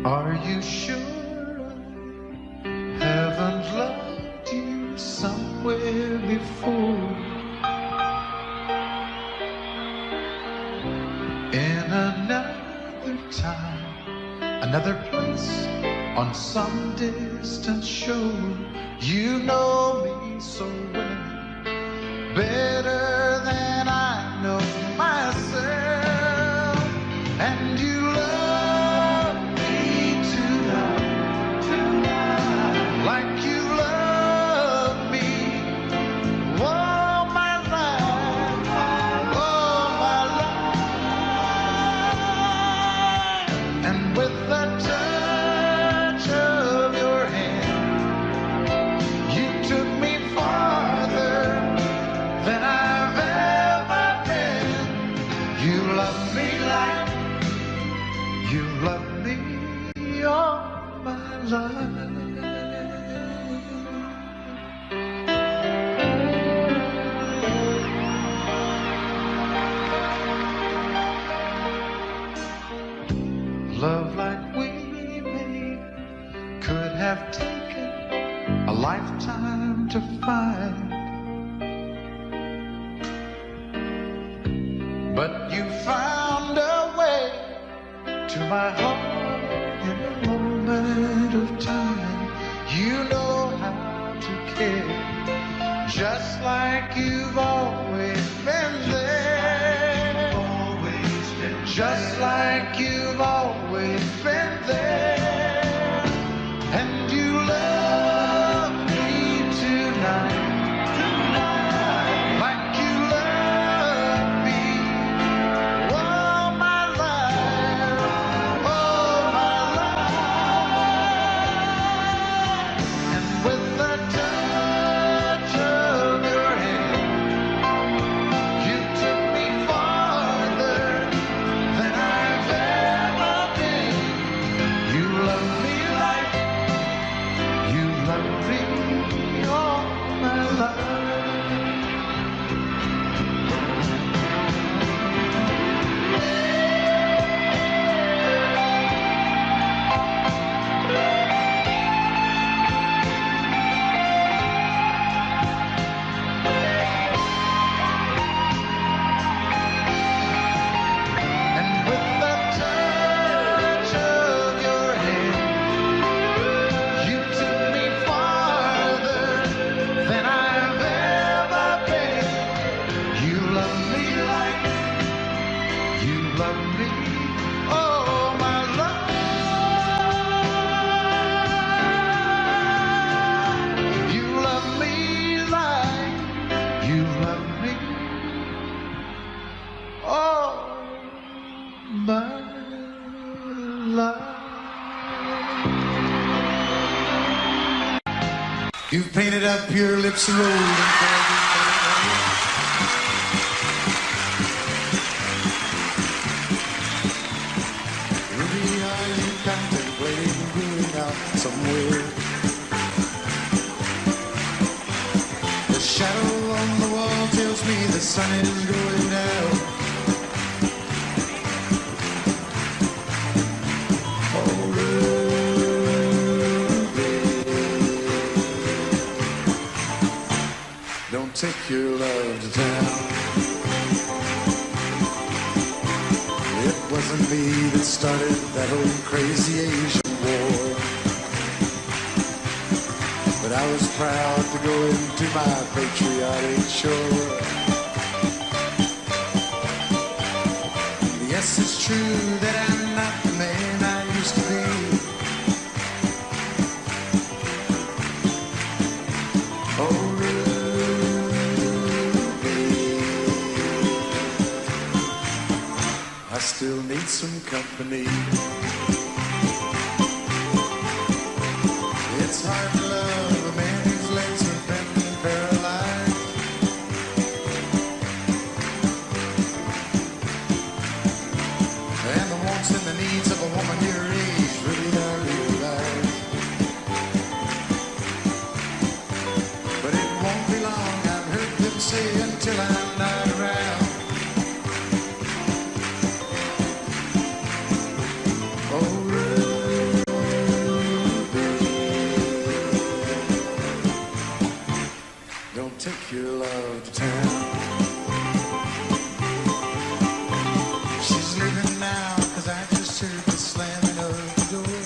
Are you sure I haven't loved you somewhere before? In another time, another place, on some distant shore. You know me so well, better than I know myself, and you love me tonight, like you love me all my life, and with the touch of your hand, you took me farther than I've ever been. You love me like you love me all my life. Love like we made could have taken a lifetime to find, but you found a way to my heart in a moment of time. You know how to care, just like you've always been there, just like you've always been there, and you love me tonight, like you love all my life. You've painted up your lips a road and called it maybe are you contemplating going out somewhere? The shadow on the wall tells me the sun is going down. Take your love to town. It wasn't me that started that old crazy Asian war, but I was proud to go into my patriotic shore. Yes, it's true that I'm not the man I used to be. Oh, I still need some company. It's hard to love a man whose legs have been paralyzed. And the wants and the needs of a woman your age really are realized. But it won't be long, I've heard them say, until I'm not around. Take your love to town. She's leaving now, 'cause I just heard the slamming of the door.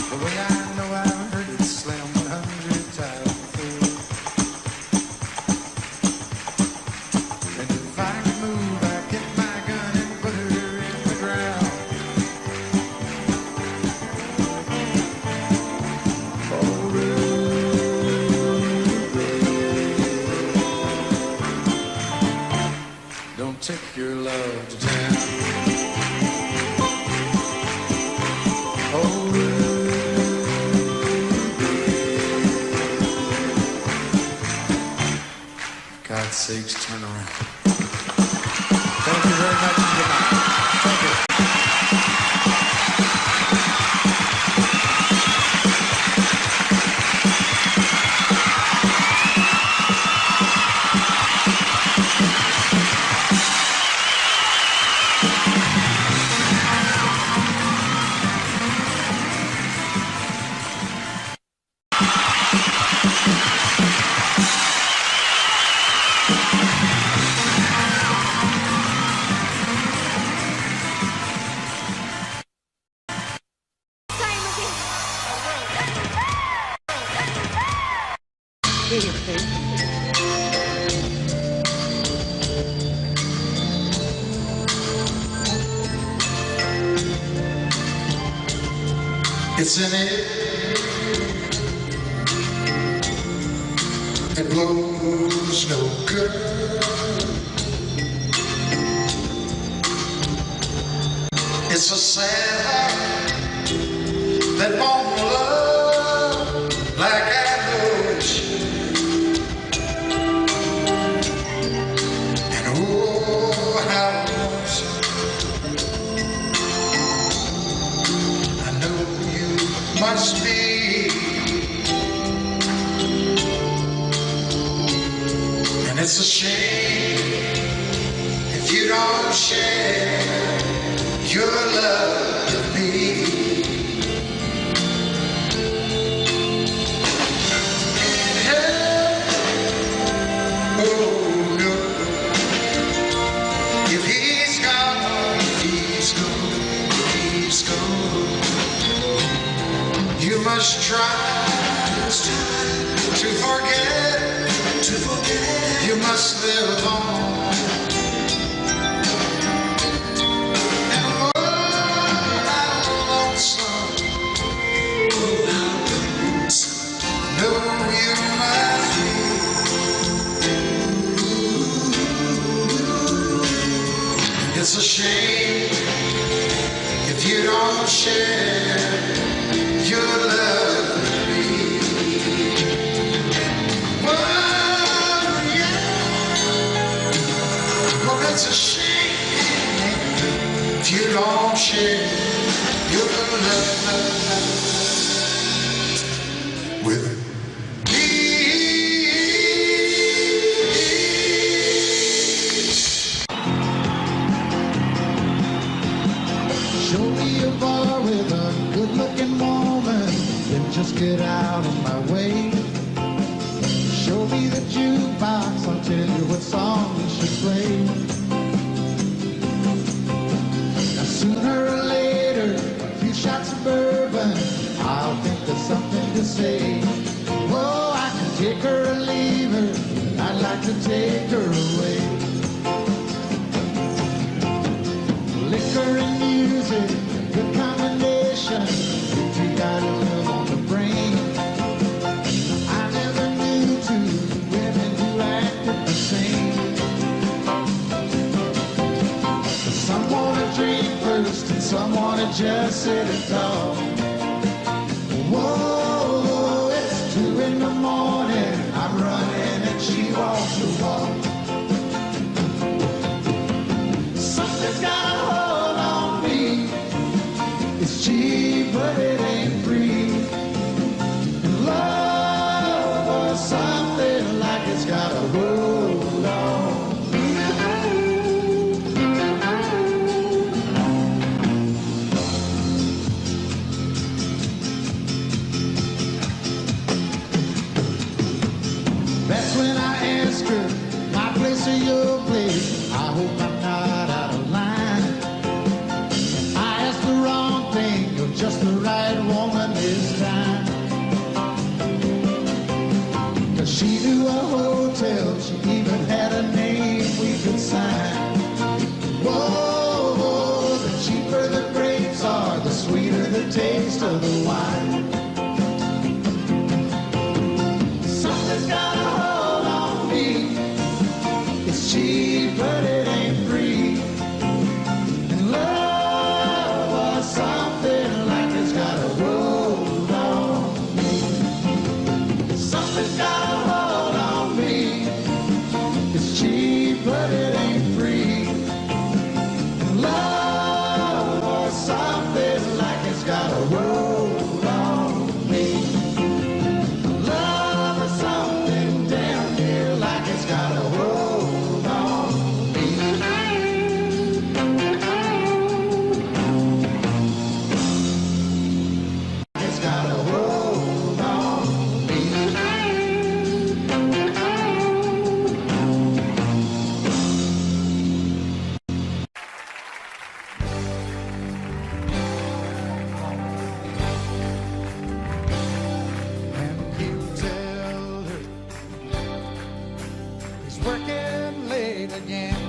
The way I know I've heard it slam 100 times before. And if I could move, I'd get my gun and put her in the ground. Take your love to town. Oh, for God's sakes, turn around. Thank you very much. Good night. Thank you. It's an air that blows no good. It's a sad heart that won't love like I know it should. And oh, how lonesome I know you must be. And it's a shame if you don't share your love with me. Oh no, if he's gone, he's gone, he's gone. You must try to forget, you must live on. And oh, how lonesome, know you must be. it's a shame if you don't share your love with me. Well, yeah, well, it's a shame if you don't share your love with me. Show me a bar with a good-looking woman, then just get out of my way. Show me the jukebox, I'll tell you what song we should play. Now sooner or later, a few shots of bourbon, I'll think of something to say. Oh, I can take her or leave her, I'd like to take her away. Liquor and music, good combination. You got a love on the brain. I never knew two women who acted the same. Some wanna drink first and some wanna just sit and talk. Whoa, it's 2 in the morning. I'm running and she walks the walk. Something's got a hold on me. It's cheap, but it ain't free. And love was something like it's got a hold on me. That's when I ask her, my place or your place? I hope I'm not out of line. I asked the wrong thing of just the right woman this time. 'Cause she knew a hotel, she even had a name we could sign. Whoa, the cheaper the grapes are, the sweeter the taste of the wine. Something's got a hold on me. It's cheap, but it ain't free. And love was something like it's got a hold on me. Something's got a hold on me. It's cheap, but it ain't free. And love was something like it's got a hold on me. Love is something damn near like it's got a hold on me. It's got a hold on me. And you tell her he's working late again,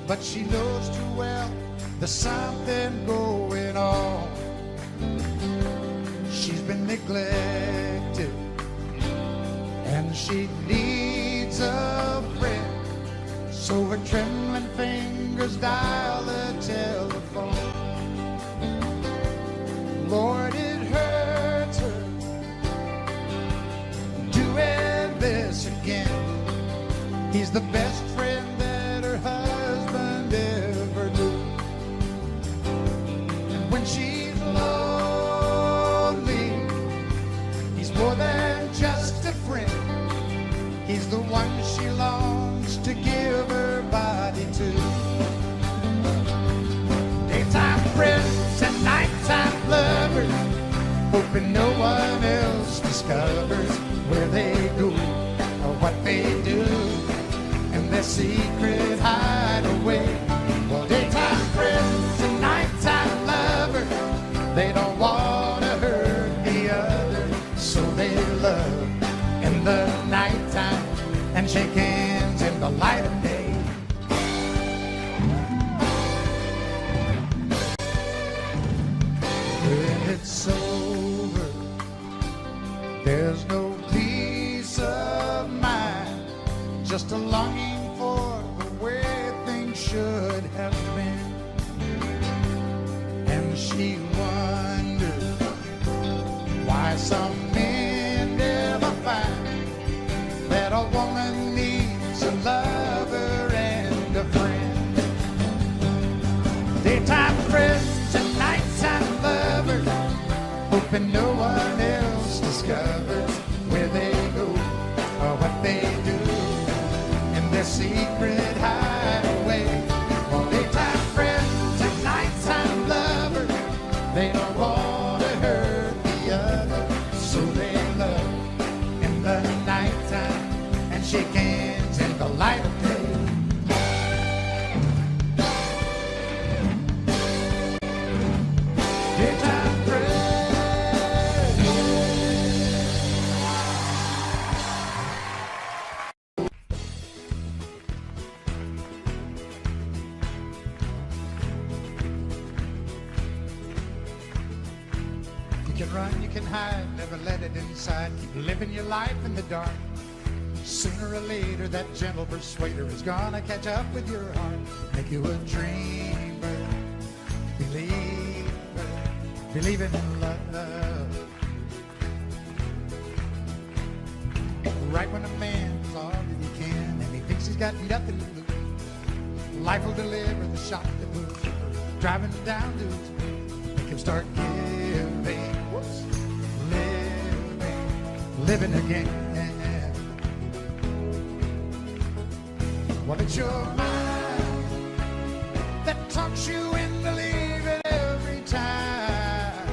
but she knows too well there's something going on. She's been neglected and she needs a friend, so her trembling fingers dial the telephone. Lord, it hurts her doing this again. He's the best friend that her husband ever knew. And when she's lonely, he's more than just a friend. He's the one she longs to give her body to. Daytime friends and nighttime lovers, hoping no one else discovers where they go or what they do and their secret hideaway. Well, daytime friends and nighttime lovers, they don't want to hurt the other, so they love in the nighttime and shake hands in the light of day. When it's over, there's no peace of mind, just a longing for the way things should have been. And she wondered why some men never find that a woman needs a lover and a friend. Daytime friends and nighttime lovers, hoping no one else discovers where they go or what they do in their secret hideaway. Well, daytime friends and nighttime lovers, they don't want to hurt the other, so they love in the nighttime and shake hands in the light of day. Daytime friends. You can run, you can hide, never let it inside. Keep living your life in the dark. Sooner or later, that gentle persuader is gonna catch up with your heart. Make you a dreamer, believer, believing in love. Right when a man's all that he can and he thinks he's got nothing to lose, life will deliver the shock that moves, driving him down to his knees. Make him start giving, living again. Well, it's your mind that talks you into leaving every time.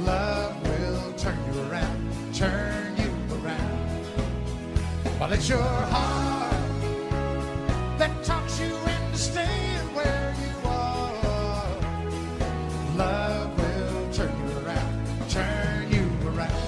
Love will turn you around, turn you around. Well, it's your heart that talks you into staying where you are. Love will turn you around, turn you around.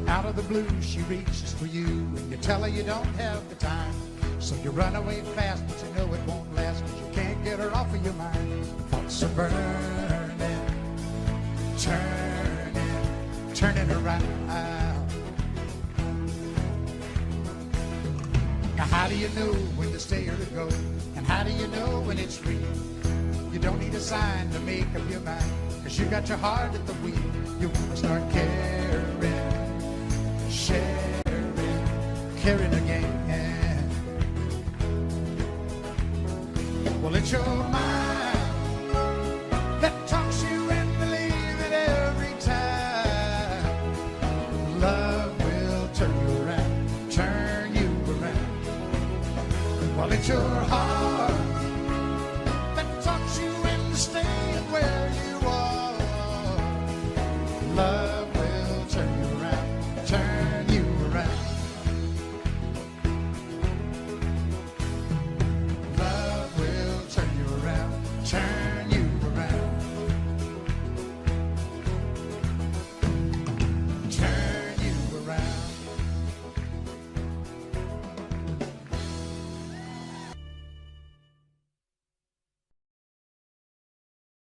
Out of the blue, she reaches for you, and you tell her you don't have the time. So you run away fast, but you know it won't last, because you can't get her off of your mind. Thoughts are burning, turning around. Now how do you know when to stay or to go? And how do you know when it's real? You don't need a sign to make up your mind, because you got your heart at the wheel. You want to start caring, caring again. Well, it's your mind that talks you into leaving every time. Love will turn you around, turn you around. Well, it's your